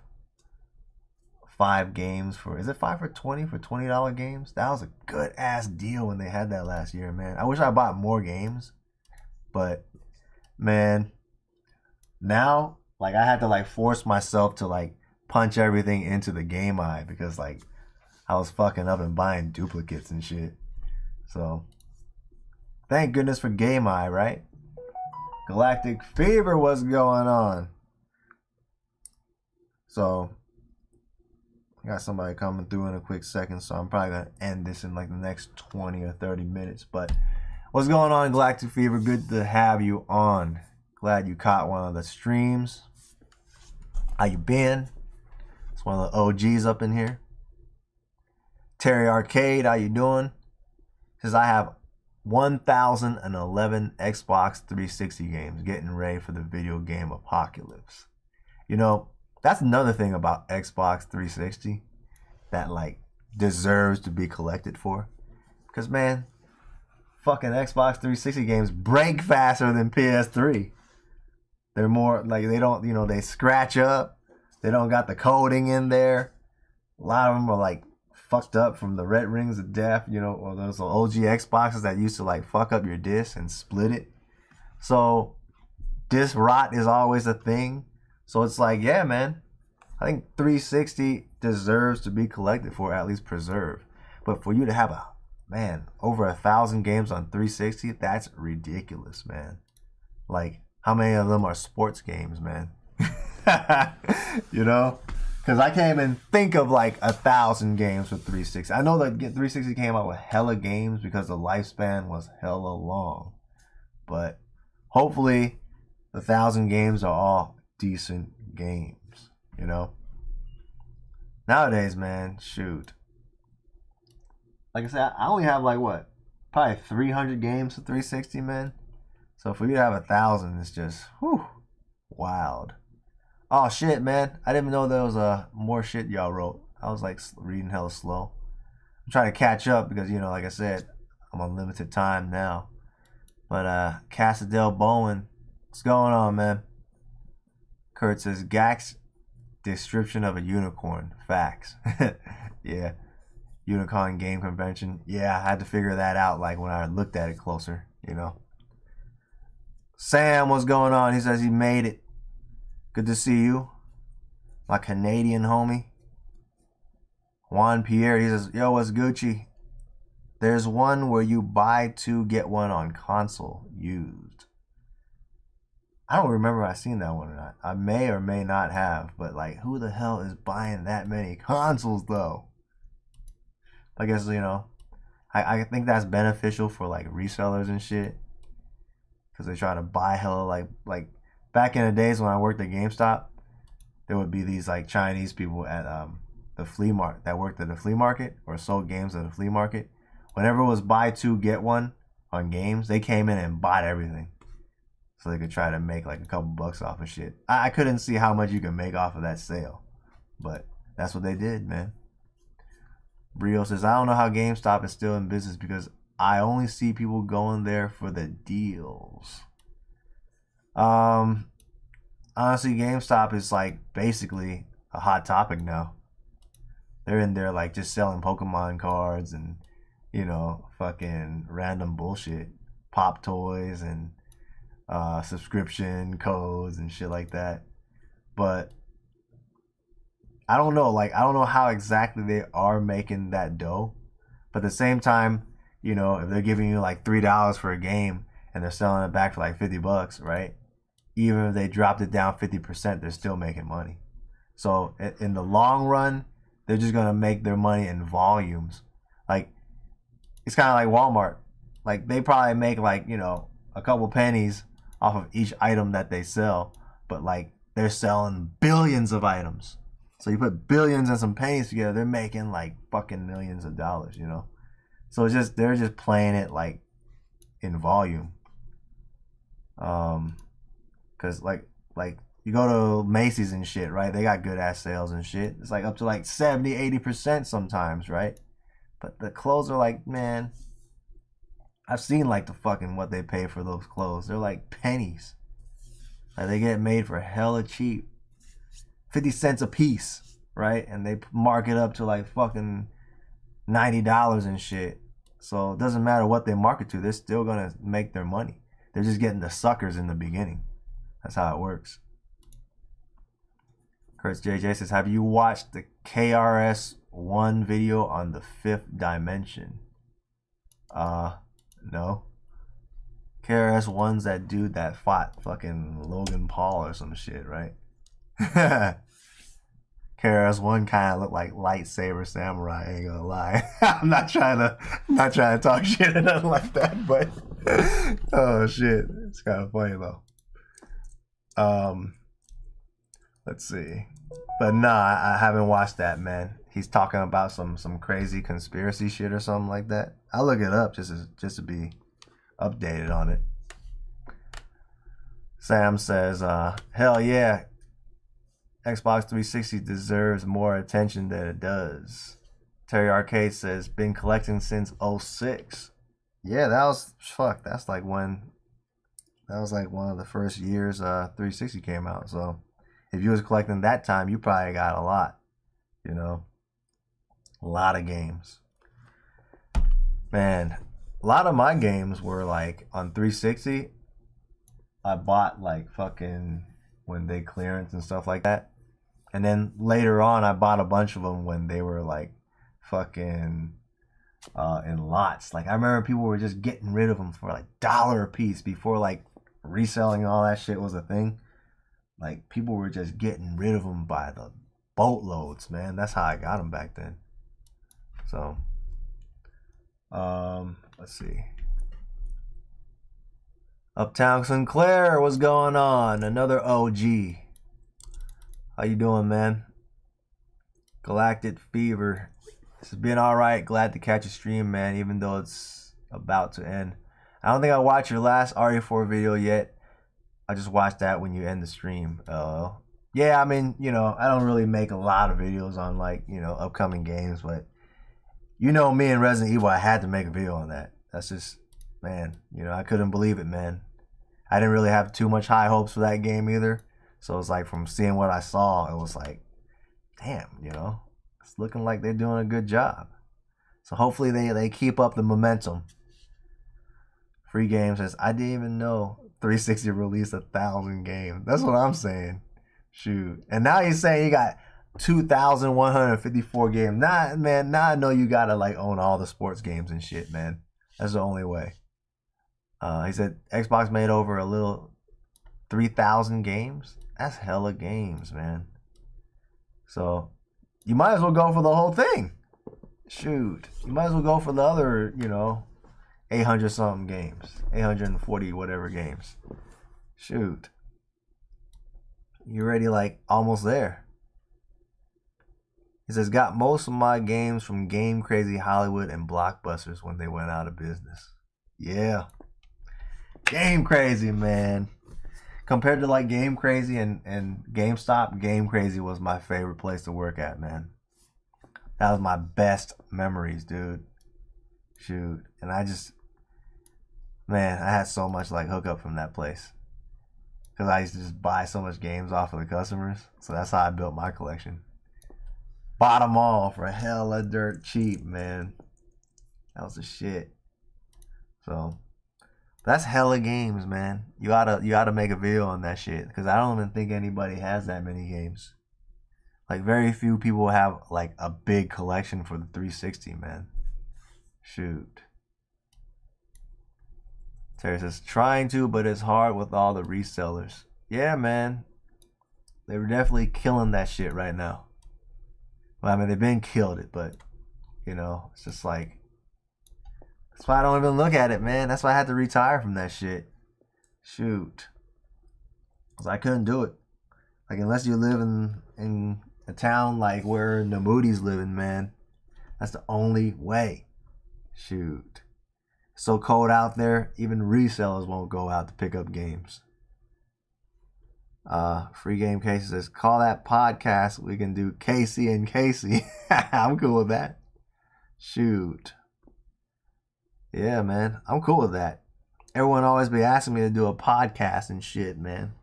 games for, is it 5 for 20 for $20 games? That was a good ass deal when they had that last year, man. I wish I bought more games, but man, now like I had to like force myself to like punch everything into the Game Eye because like I was fucking up and buying duplicates and shit. So thank goodness for Game Eye, right? Galactic Fever, what's going on? So I got somebody coming through in a quick second, so I'm probably gonna end this in like the next 20 or 30 minutes. But what's going on, Galactic Fever? Good to have you on. Glad you caught one of the streams. How you been? It's one of the OGs up in here. Terry Arcade, how you doing? Says I have 1,011 Xbox 360 games getting ready for the video game apocalypse. You know, that's another thing about Xbox 360 that like deserves to be collected for. Because man, fucking Xbox 360 games break faster than PS3. They're more like they don't, they scratch up. They don't got the coding in there. A lot of them are like fucked up from the red rings of death, or those OG Xboxes that used to like fuck up your disc and split it. So disc rot is always a thing. So it's like, yeah, man, I think 360 deserves to be collected for, at least preserved. But for you to have over 1,000 games on 360, that's ridiculous, man. Like, how many of them are sports games, man? Because I can't even think of like 1,000 games for 360. I know that 360 came out with hella games because the lifespan was hella long. But hopefully the 1,000 games are all decent games, Nowadays, man, shoot. Like I said, I only have like probably 300 games for 360, man. So for you to have 1,000, it's just, wild. Oh shit, man! I didn't even know there was more shit y'all wrote. I was like reading hella slow. I'm trying to catch up because like I said, I'm on limited time now. But Cassadell Bowen, what's going on, man? Kurt says Gax description of a unicorn. Facts. Yeah, unicorn game convention. Yeah, I had to figure that out like when I looked at it closer. Sam, what's going on? He says he made it. Good to see you, my Canadian homie. Juan Pierre, he says, yo, what's Gucci? There's one where you buy 2, get 1 on console used. I don't remember if I've seen that one or not. I may or may not have, but like, who the hell is buying that many consoles though? I guess, I think that's beneficial for like resellers and shit. Because they try to buy hella like back in the days when I worked at GameStop, there would be these like Chinese people at the flea market that worked at the flea market or sold games at the flea market. Whenever it was buy 2 get 1 on games, they came in and bought everything, so they could try to make like a couple bucks off of shit. I couldn't see how much you can make off of that sale, but that's what they did, man. Brio says, I don't know how GameStop is still in business because I only see people going there for the deals. Honestly, GameStop is like basically a hot topic now. They're in there like just selling Pokemon cards and fucking random bullshit, pop toys and subscription codes and shit like that. But I don't know. Like, I don't know how exactly they are making that dough. But at the same time, you know, if they're giving you like $3 for a game and they're selling it back for like $50, right? Even if they dropped it down 50%, they're still making money. So in the long run, they're just gonna make their money in volumes. Like, it's kind of like Walmart. Like, they probably make like, you know, a couple pennies off of each item that they sell, but like they're selling billions of items. So you put billions and some pennies together, they're making like fucking millions of dollars, you know. So it's just, they're just playing it like in volume. Cause like you go to Macy's and shit, right? They got good ass sales and shit. It's like up to like 70-80% sometimes, right? But the clothes are like, man, I've seen like the fucking what they pay for those clothes. They're like pennies. Like, they get made for hella cheap. 50 cents a piece, right? And they mark it up to like fucking $90 and shit. So it doesn't matter what they market to, they're still gonna make their money. They're just getting the suckers in the beginning. That's how it works. Kurtz JJ says, have you watched the KRS-One video on the fifth dimension? No. KRS-One's that dude that fought fucking Logan Paul or some shit, right? KRS-One kind of looked like Lightsaber Samurai, I ain't gonna lie. I'm not trying to talk shit or nothing like that, but oh shit, it's kind of funny though. Let's see, but nah, I haven't watched that, man. He's talking about some crazy conspiracy shit or something like that. I'll look it up just to be updated on it. Sam says, hell yeah, Xbox 360 deserves more attention than it does. Terry Arcade says, been collecting since 06. Yeah, that's like when, that was like one of the first years 360 came out. So if you was collecting that time, you probably got a lot, you know, a lot of games. Man, a lot of my games were like on 360. I bought like fucking when they clearance and stuff like that. And then later on, I bought a bunch of them when they were like fucking in lots. Like, I remember people were just getting rid of them for like $1 a piece before like reselling and all that shit was a thing. Like, people were just getting rid of them by the boatloads, man. That's how I got them back then. So, let's see. Uptown Sinclair, what's going on? Another OG. How you doing, man? Galactic Fever. This has been alright. Glad to catch a stream, man, even though it's about to end. I don't think I watched your last RE4 video yet. I just watched that when you end the stream. Yeah, I mean, you know, I don't really make a lot of videos on, like, you know, upcoming games, but you know me and Resident Evil, I had to make a video on that. That's just, man, you know, I couldn't believe it, man. I didn't really have too much high hopes for that game either. So it's like, from seeing what I saw, it was like, damn, you know, it's looking like they're doing a good job. So hopefully they keep up the momentum. Free Game says, I didn't even know 360 released 1,000 games. That's what I'm saying. Shoot. And now he's saying you got 2,154 games. Nah, man, now I know you gotta like own all the sports games and shit, man. That's the only way. He said Xbox made over a little 3,000 games. That's hella games, man. So you might as well go for the whole thing. Shoot. You might as well go for the other, you know, 800 something games. 840 whatever games. Shoot. You're already like almost there. He says, got most of my games from Game Crazy Hollywood and Blockbusters when they went out of business. Yeah. Game Crazy, man. Compared to like Game Crazy and GameStop, Game Crazy was my favorite place to work at, man. That was my best memories, dude. Shoot. And I just, man, I had so much like hookup from that place. Because I used to just buy so much games off of the customers. So that's how I built my collection. Bought them all for hella dirt cheap, man. That was the shit. So, That's hella games, man. You oughta make a video on that shit because I don't even think anybody has that many games. Like very few people have like a big collection for the 360, man. Shoot. Terry says trying to, but it's hard with all the resellers. Yeah, man. They're definitely killing that shit right now. Well, I mean, they've been killed it, but you know, it's just like that's why I don't even look at it, man. That's why I had to retire from that shit. Shoot, cause I couldn't do it. Like unless you live in a town like where the Moody's living, man, that's the only way. Shoot, it's so cold out there. Even resellers won't go out to pick up games. Free game Casey says, call that podcast. We can do Casey and Casey. I'm cool with that. Shoot. Yeah, man. I'm cool with that. Everyone always be asking me to do a podcast and shit, man.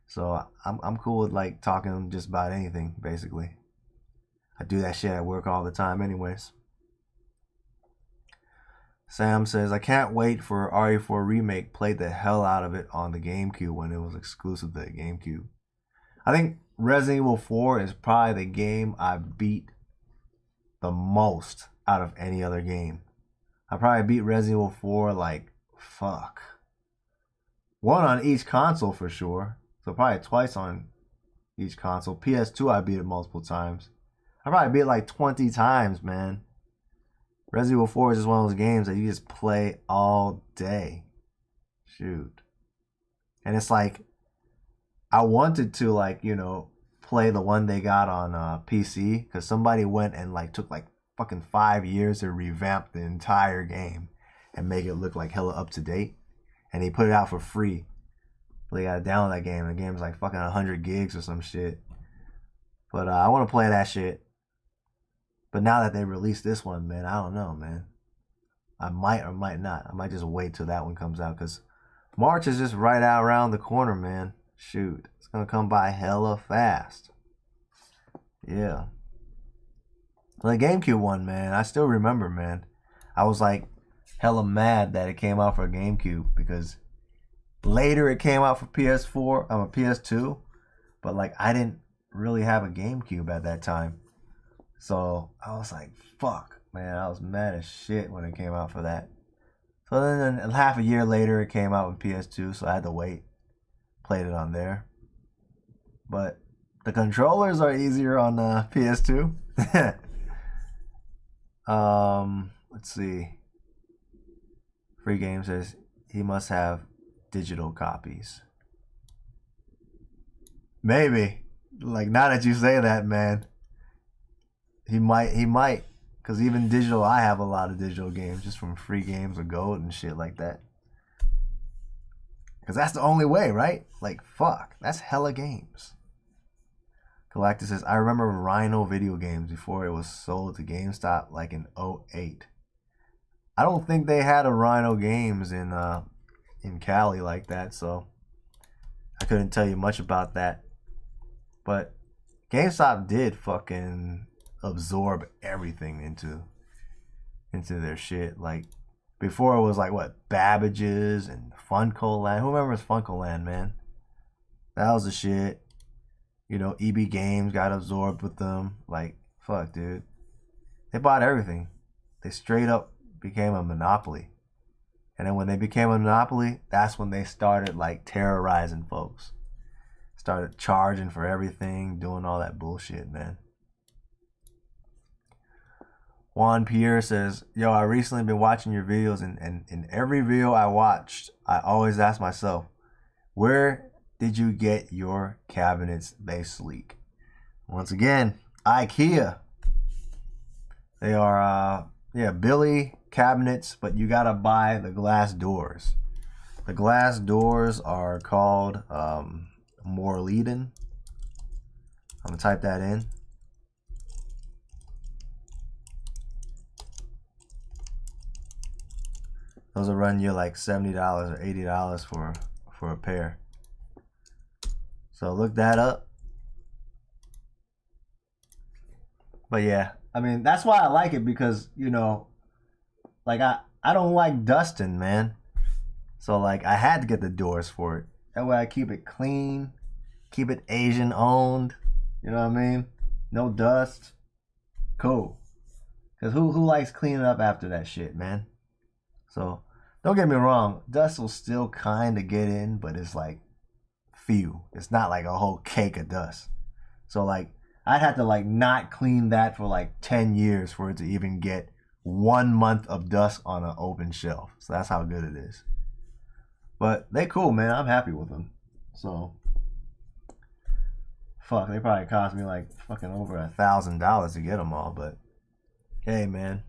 So I'm cool with like talking just about anything, basically. I do that shit at work all the time anyways. Sam says, I can't wait for RE4 Remake. Played the hell out of it on the GameCube when it was exclusive to the GameCube. I think Resident Evil 4 is probably the game I beat the most out of any other game. I probably beat Resident Evil 4 like, fuck. One on each console for sure. So probably twice on each console. PS2 I beat it multiple times. I probably beat it like 20 times, man. Resident Evil 4 is just one of those games that you just play all day. Shoot. And it's like, I wanted to like, you know, play the one they got on PC because somebody went and like took like fucking 5 years to revamp the entire game and make it look like hella up to date. And he put it out for free. So you gotta download that game. The game's like fucking 100 gigs or some shit. But I want to play that shit. But now that they released this one, man, I don't know, man. I might or might not. I might just wait till that one comes out because March is just right out around the corner, man. Shoot. It's going to come by hella fast. Yeah. The GameCube one, man, I still remember, man. I was like hella mad that it came out for GameCube because later it came out for PS2, but like I didn't really have a GameCube at that time. So I was like, fuck, man. I was mad as shit when it came out for that. So then half a year later, it came out with PS2, so I had to wait. Played it on there. But the controllers are easier on the PS2. Let's see. Free Game says he must have digital copies. Maybe. Like, now that you say that, man. He might, because even digital, I have a lot of digital games just from free games or gold and shit like that. Because that's the only way, right? Like, fuck, that's hella games. Galactus says, I remember Rhino video games before it was sold to GameStop like in 2008. I don't think they had a Rhino games in Cali like that, so I couldn't tell you much about that. But GameStop did fucking absorb everything into their shit. Like before it was like what, Babbage's and Funko Land. Who remembers Funko Land, man? That was the shit. You know, EB Games got absorbed with them. Like, fuck, dude. They bought everything. They straight up became a monopoly. And then when they became a monopoly, that's when they started like terrorizing folks. Started charging for everything, doing all that bullshit, man. Juan Pierre says, yo, I recently been watching your videos, and in every video I watched, I always ask myself, where did you get your cabinets they sleek? Once again, IKEA. They are, Billy cabinets, but you gotta buy the glass doors. The glass doors are called Morleden. I'm gonna type that in. Those will run you like $70 or $80 for a pair. So look that up. But yeah, I mean, that's why I like it because, you know, like I don't like dusting, man. So like I had to get the doors for it. That way I keep it clean, keep it Asian owned. You know what I mean? No dust. Cool. Cause who likes cleaning up after that shit, man? So don't get me wrong, dust will still kind of get in, but it's like few. It's not like a whole cake of dust. So like I'd have to like not clean that for like 10 years for it to even get 1 month of dust on an open shelf. So that's how good it is. But they cool, man. I'm happy with them. So fuck, they probably cost me like fucking over $1,000 to get them all. But hey, man,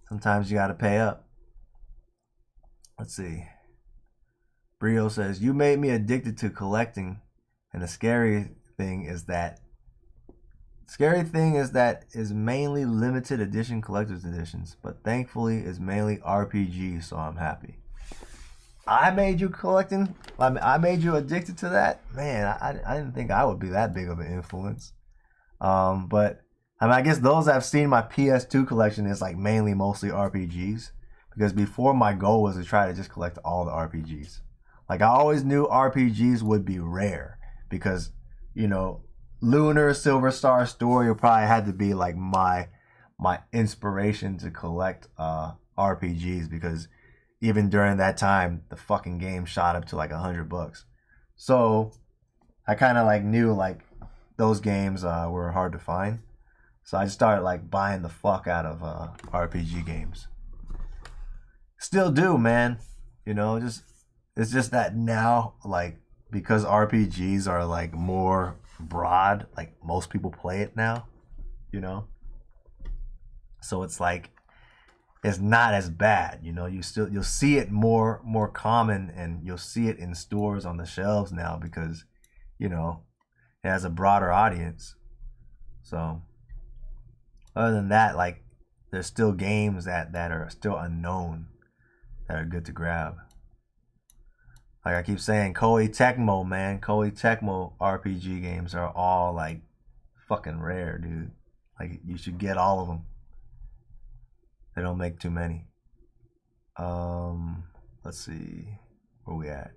sometimes you gotta pay up. Let's see. Brio says, you made me addicted to collecting, and the scary thing is that is mainly limited edition collector's editions, but thankfully is mainly RPGs, so I'm happy. I made you collecting? I made you addicted to that? Man, I didn't think I would be that big of an influence. But I mean, I guess those that have seen my PS2 collection is like mainly mostly RPGs, because before my goal was to try to just collect all the RPGs. Like I always knew RPGs would be rare because, you know, Lunar Silver Star Story probably had to be like my inspiration to collect RPGs, because even during that time the fucking game shot up to like $100. So I kind of like knew like those games were hard to find. So I just started like buying the fuck out of RPG games. Still do, man. You know, it's just that now, like, because RPGs are like more broad, like most people play it now, you know. So it's like it's not as bad, you know. You'll see it more common, and you'll see it in stores on the shelves now because, you know, it has a broader audience. So other than that, like, there's still games that are still unknown that are good to grab. Like I keep saying, Koei Tecmo, man. Koei Tecmo RPG games are all like fucking rare, dude. Like you should get all of them. They don't make too many. Let's see. Where we at?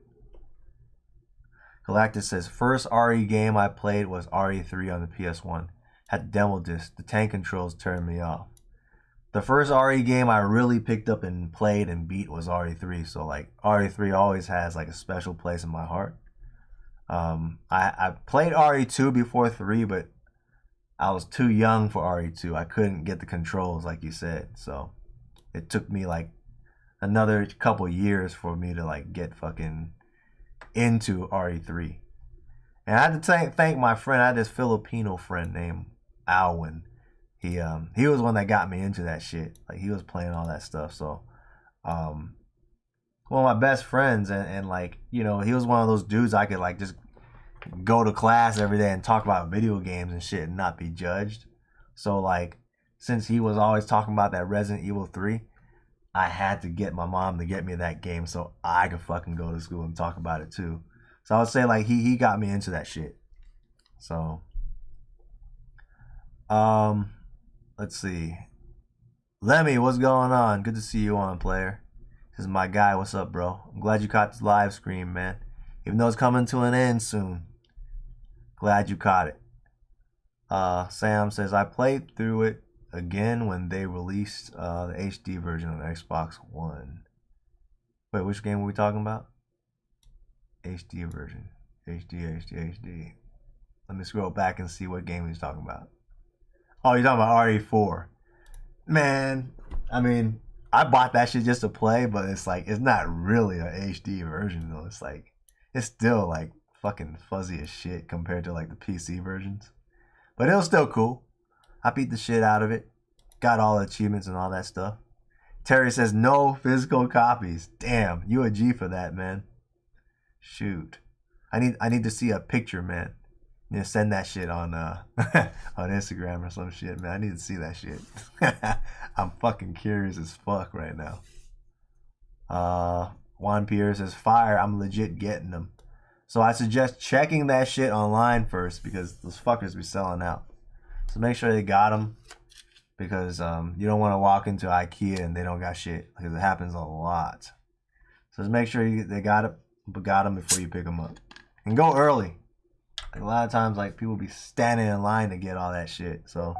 Galactus says, first RE game I played was RE3 on the PS1. Had the demo disc. The tank controls turned me off. The first RE game I really picked up and played and beat was RE3. So like RE3 always has like a special place in my heart. I played RE2 before 3, but I was too young for RE2. I couldn't get the controls like you said. So it took me like another couple years for me to like get fucking into RE3. And I had to thank my friend. I had this Filipino friend named Alwyn. He was one that got me into that shit. Like he was playing all that stuff. So one of my best friends, and like, you know, he was one of those dudes I could like just go to class every day and talk about video games and shit and not be judged. So like, since he was always talking about that Resident Evil 3, I had to get my mom to get me that game so I could fucking go to school and talk about it too. So I would say like he got me into that shit. So let's see. Lemmy, what's going on? Good to see you on, player. This is my guy. What's up, bro? I'm glad you caught this live stream, man. Even though it's coming to an end soon. Glad you caught it. Sam says, I played through it again when they released the HD version on Xbox One. Wait, which game were we talking about? HD version. HD. Let me scroll back and see what game he's talking about. Oh, you're talking about RE4. Man, I mean, I bought that shit just to play, but it's like, it's not really an HD version though. It's like, it's still like fucking fuzzy as shit compared to like the PC versions. But it was still cool. I beat the shit out of it. Got all the achievements and all that stuff. Terry says no physical copies. Damn, you a G for that, man. Shoot. I need to see a picture, man. You know, send that shit on on Instagram or some shit, man. I need to see that shit. I'm fucking curious as fuck right now. Juan Pierre says, fire, I'm legit getting them. So I suggest checking that shit online first, because those fuckers be selling out. So make sure they got them, because you don't want to walk into IKEA and they don't got shit, because it happens a lot. So just make sure they got them before you pick them up. And go early. Like a lot of times, like people be standing in line to get all that shit. So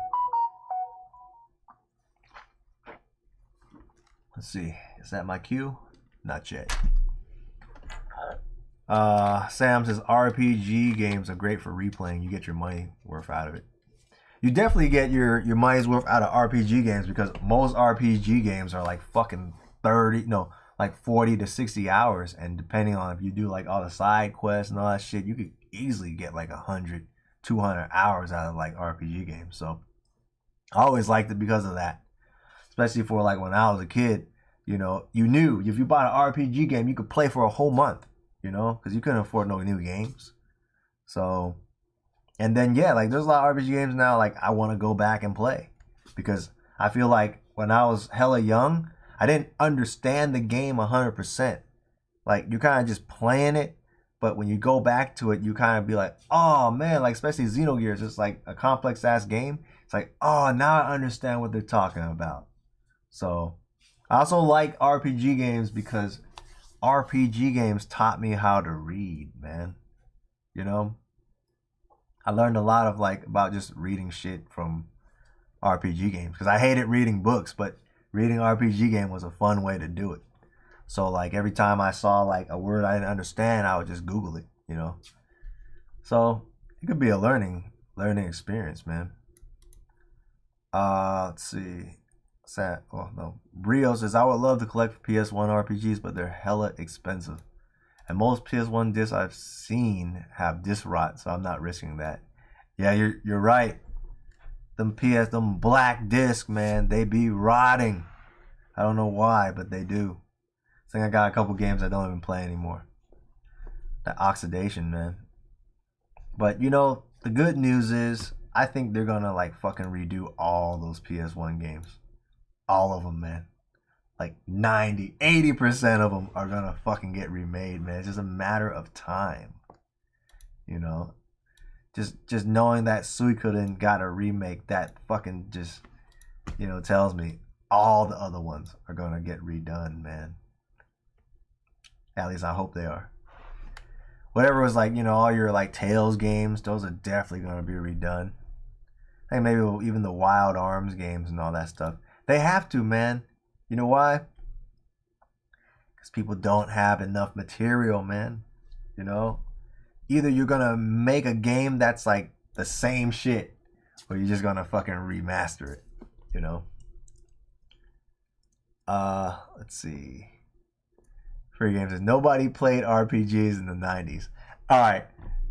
let's see. Is that my cue? Not yet. Sam says RPG games are great for replaying. You get your money worth out of it. You definitely get your money's worth out of RPG games because most RPG games are like fucking 40 to 60 hours, and depending on if you do like all the side quests and all that shit, you could easily get like 100, 200 hours out of like RPG games. So I always liked it because of that, especially for like when I was a kid. You know, you knew if you bought an RPG game, you could play for a whole month. You know, because you couldn't afford no new games. So, and then yeah, like there's a lot of RPG games now. Like I want to go back and play because I feel like when I was hella young, I didn't understand the game 100%. Like you kind of just playing it, but when you go back to it, you kind of be like, oh man, like especially Xenogears, it's like a complex ass game. It's like, oh, now I understand what they're talking about. So I also like RPG games because RPG games taught me how to read, man. You know, I learned a lot of like about just reading shit from RPG games because I hated reading books, but reading RPG game was a fun way to do it. So like every time I saw like a word I didn't understand, I would just Google it, you know. So it could be a learning experience, man. Let's see. Oh no, Brio says I would love to collect PS1 RPGs, but they're hella expensive, and most PS1 discs I've seen have disc rot, so I'm not risking that. Yeah, you're right. Them black discs, man, they be rotting. I don't know why, but they do. I think I got a couple games I don't even play anymore. That oxidation, man. But you know, the good news is I think they're gonna like fucking redo all those PS1 games. All of them, man. Like 90, 80% of them are gonna fucking get remade, man. It's just a matter of time. You know? Just knowing that Suikoden got a remake, that fucking just, you know, tells me all the other ones are gonna get redone, man. At least I hope they are. Whatever was like, you know, all your like Tales games, those are definitely gonna be redone. I think maybe even the Wild Arms games and all that stuff. They have to, man. You know why? Because people don't have enough material, man. You know? Either you're going to make a game that's like the same shit, or you're just going to fucking remaster it. You know? Let's see. Free games says nobody played RPGs in the 90s. Alright.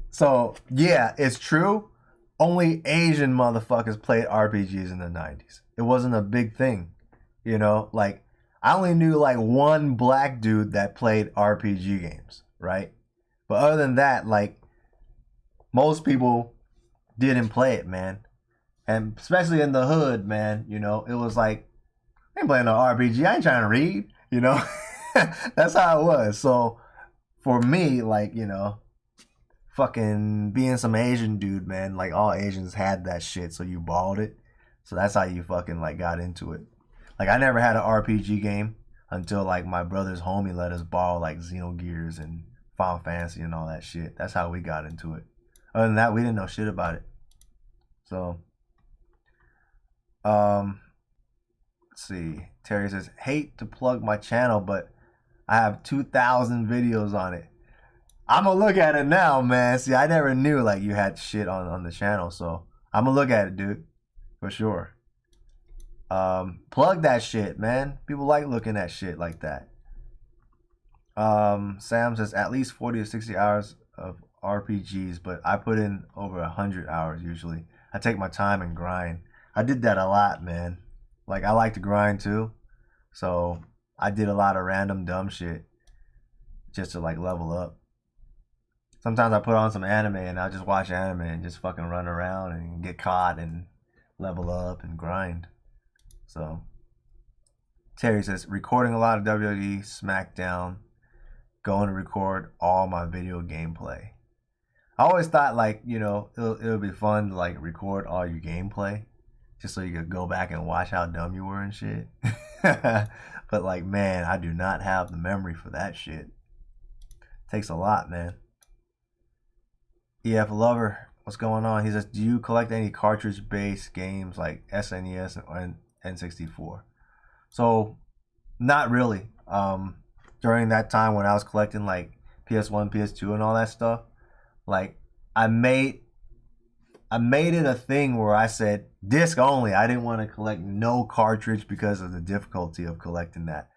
So, yeah, it's true. Only Asian motherfuckers played RPGs in the 90s. It wasn't a big thing, you know? Like, I only knew like one black dude that played RPG games, right? But other than that, like, most people didn't play it, man. And especially in the hood, man, you know, it was like, I ain't playing no RPG. I ain't trying to read, you know? That's how it was. So, for me, like, you know, fucking being some Asian dude, man, like all Asians had that shit, so you bought it. So that's how you fucking like got into it. Like I never had an RPG game until like my brother's homie let us borrow like Xenogears and Final Fantasy and all that shit. That's how we got into it. Other than that, we didn't know shit about it. So, let's see. Terry says, hate to plug my channel, but I have 2,000 videos on it. I'm gonna look at it now, man. See, I never knew like you had shit on the channel, so I'm gonna look at it, dude. For sure. Plug that shit, man. People like looking at shit like that. Sam says at least 40 to 60 hours of RPGs, but I put in over 100 hours usually. I take my time and grind. I did that a lot, man. Like I like to grind too, so I did a lot of random dumb shit just to like level up. Sometimes I put on some anime and I'll just watch anime and just fucking run around and get caught and level up and grind. So Terry says recording a lot of WWE, SmackDown, going to record all my video gameplay. I always thought like, you know, it'll be fun to like record all your gameplay just so you could go back and watch how dumb you were and shit. But like, man, I do not have the memory for that shit. Takes a lot, man. EF Lover, what's going on? He says, do you collect any cartridge-based games like SNES and N64? So, not really. During that time when I was collecting like PS1, PS2, and all that stuff, like I made it a thing where I said disc only. I didn't want to collect no cartridge because of the difficulty of collecting that.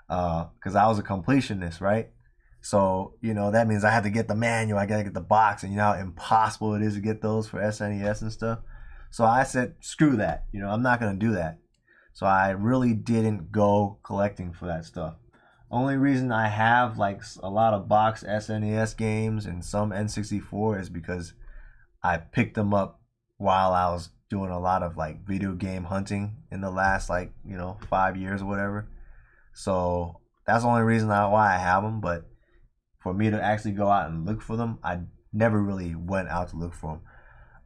Because I was a completionist, right? So, that means I had to get the manual, I gotta get the box, and you know how impossible it is to get those for SNES and stuff. So I said, screw that. I'm not gonna do that. So I really didn't go collecting for that stuff. Only reason I have like a lot of box SNES games and some N64 is because I picked them up while I was doing a lot of like video game hunting in the last 5 years or whatever. So that's the only reason why I have them. But for me to actually go out and look for them, I never really went out to look for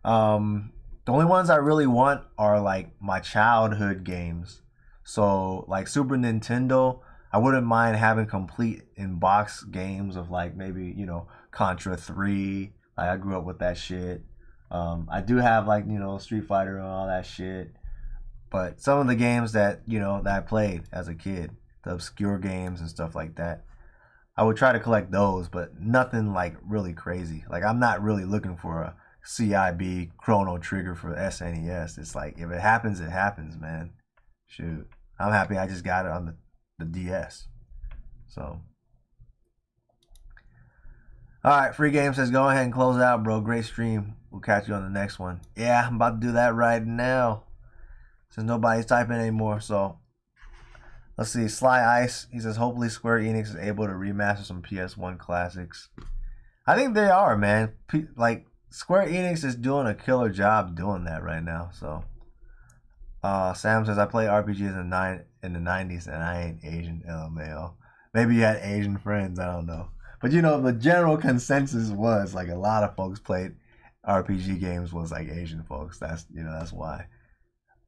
them. The only ones I really want are like my childhood games. So like Super Nintendo, I wouldn't mind having complete in-box games of like maybe, Contra 3. Like I grew up with that shit. I do have like, Street Fighter and all that shit. But some of the games that, that I played as a kid, the obscure games and stuff like that, I would try to collect those, but nothing like really crazy. Like I'm not really looking for a CIB Chrono Trigger for SNES. It's like if it happens, it happens, man. Shoot. I'm happy I just got it on the DS. So. Alright, Free Game says go ahead and close out, bro. Great stream. We'll catch you on the next one. Yeah, I'm about to do that right now. Since nobody's typing anymore, so let's see. Sly Ice, he says hopefully Square Enix is able to remaster some PS1 classics. I think they are, man. Like Square Enix is doing a killer job doing that right now. So Sam says I play RPGs in the 90s and I ain't Asian. LMAO. Maybe you had Asian friends, I don't know. But the general consensus was like a lot of folks played RPG games was like Asian folks. That's why.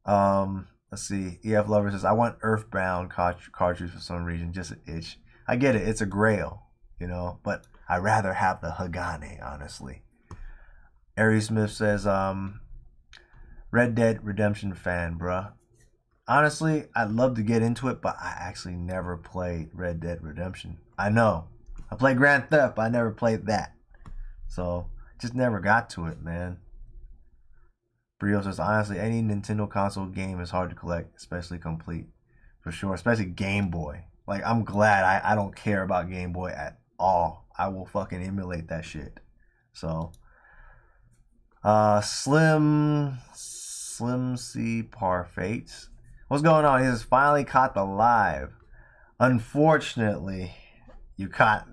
Let's see. EF Lover says I want Earthbound cartridge for some reason, just an itch. I get it. It's a grail, but I'd rather have the Hagane, honestly. Ari Smith says, Red Dead Redemption fan, bruh. Honestly, I'd love to get into it, but I actually never played Red Dead Redemption. I know. I played Grand Theft, but I never played that. So, just never got to it, man. Brio says, honestly, any Nintendo console game is hard to collect, especially complete. For sure, especially Game Boy. Like, I'm glad I don't care about Game Boy at all. I will fucking emulate that shit. So, Slim C Parfates. What's going on? He says, finally caught the live. Unfortunately, you caught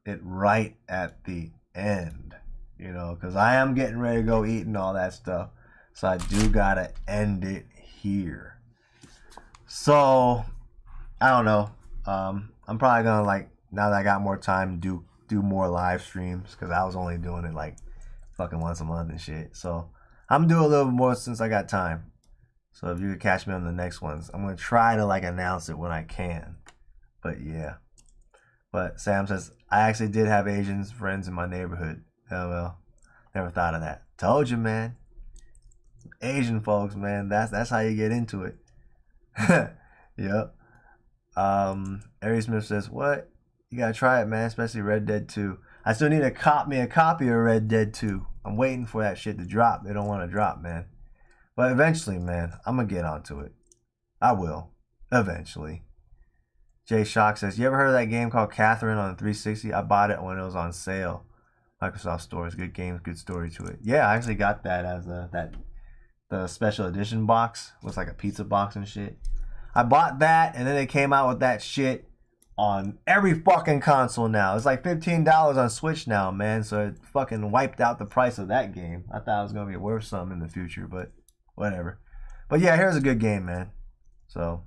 it right at the end. Because I am getting ready to go eat and all that stuff. So I do gotta end it here. So, I don't know. I'm probably gonna now that I got more time, do more live streams. Because I was only doing it like fucking once a month and shit. So, I'm doing a little bit more since I got time. So if you could catch me on the next ones, I'm gonna try to announce it when I can. But yeah. But Sam says, I actually did have Asian friends in my neighborhood. Oh well. Never thought of that. Told you, man. Asian folks, man. That's how you get into it. Yep. Ari Smith says, what? You gotta try it, man. Especially Red Dead 2. I still need to cop me a copy of Red Dead 2. I'm waiting for that shit to drop. They don't want to drop, man. But eventually, man, I'm gonna get onto it. I will. Eventually. Jay Shock says, you ever heard of that game called Catherine on 360? I bought it when it was on sale. Microsoft stores. Good game, good story to it. Yeah, I actually got that as the special edition box. It was like a pizza box and shit. I bought that, and then they came out with that shit on every fucking console now. It's like $15 on Switch now, man. So it fucking wiped out the price of that game. I thought it was gonna be worth something in the future, but whatever. But yeah, here's a good game, man. So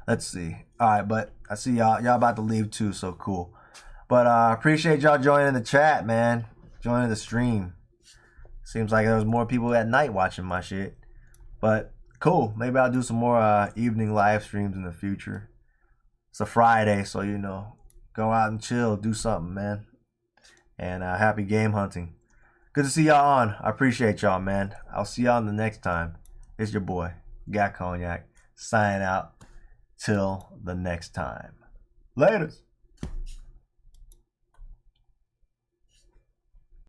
let's see. All right, but I see y'all about to leave too, so cool. But appreciate y'all joining the chat, man. Joining the stream. Seems like there was more people at night watching my shit. But cool. Maybe I'll do some more evening live streams in the future. It's a Friday, so go out and chill, do something, man. And happy game hunting. Good to see y'all on. I appreciate y'all, man. I'll see y'all the next time. It's your boy, Got Cognac, signing out till the next time. Laters.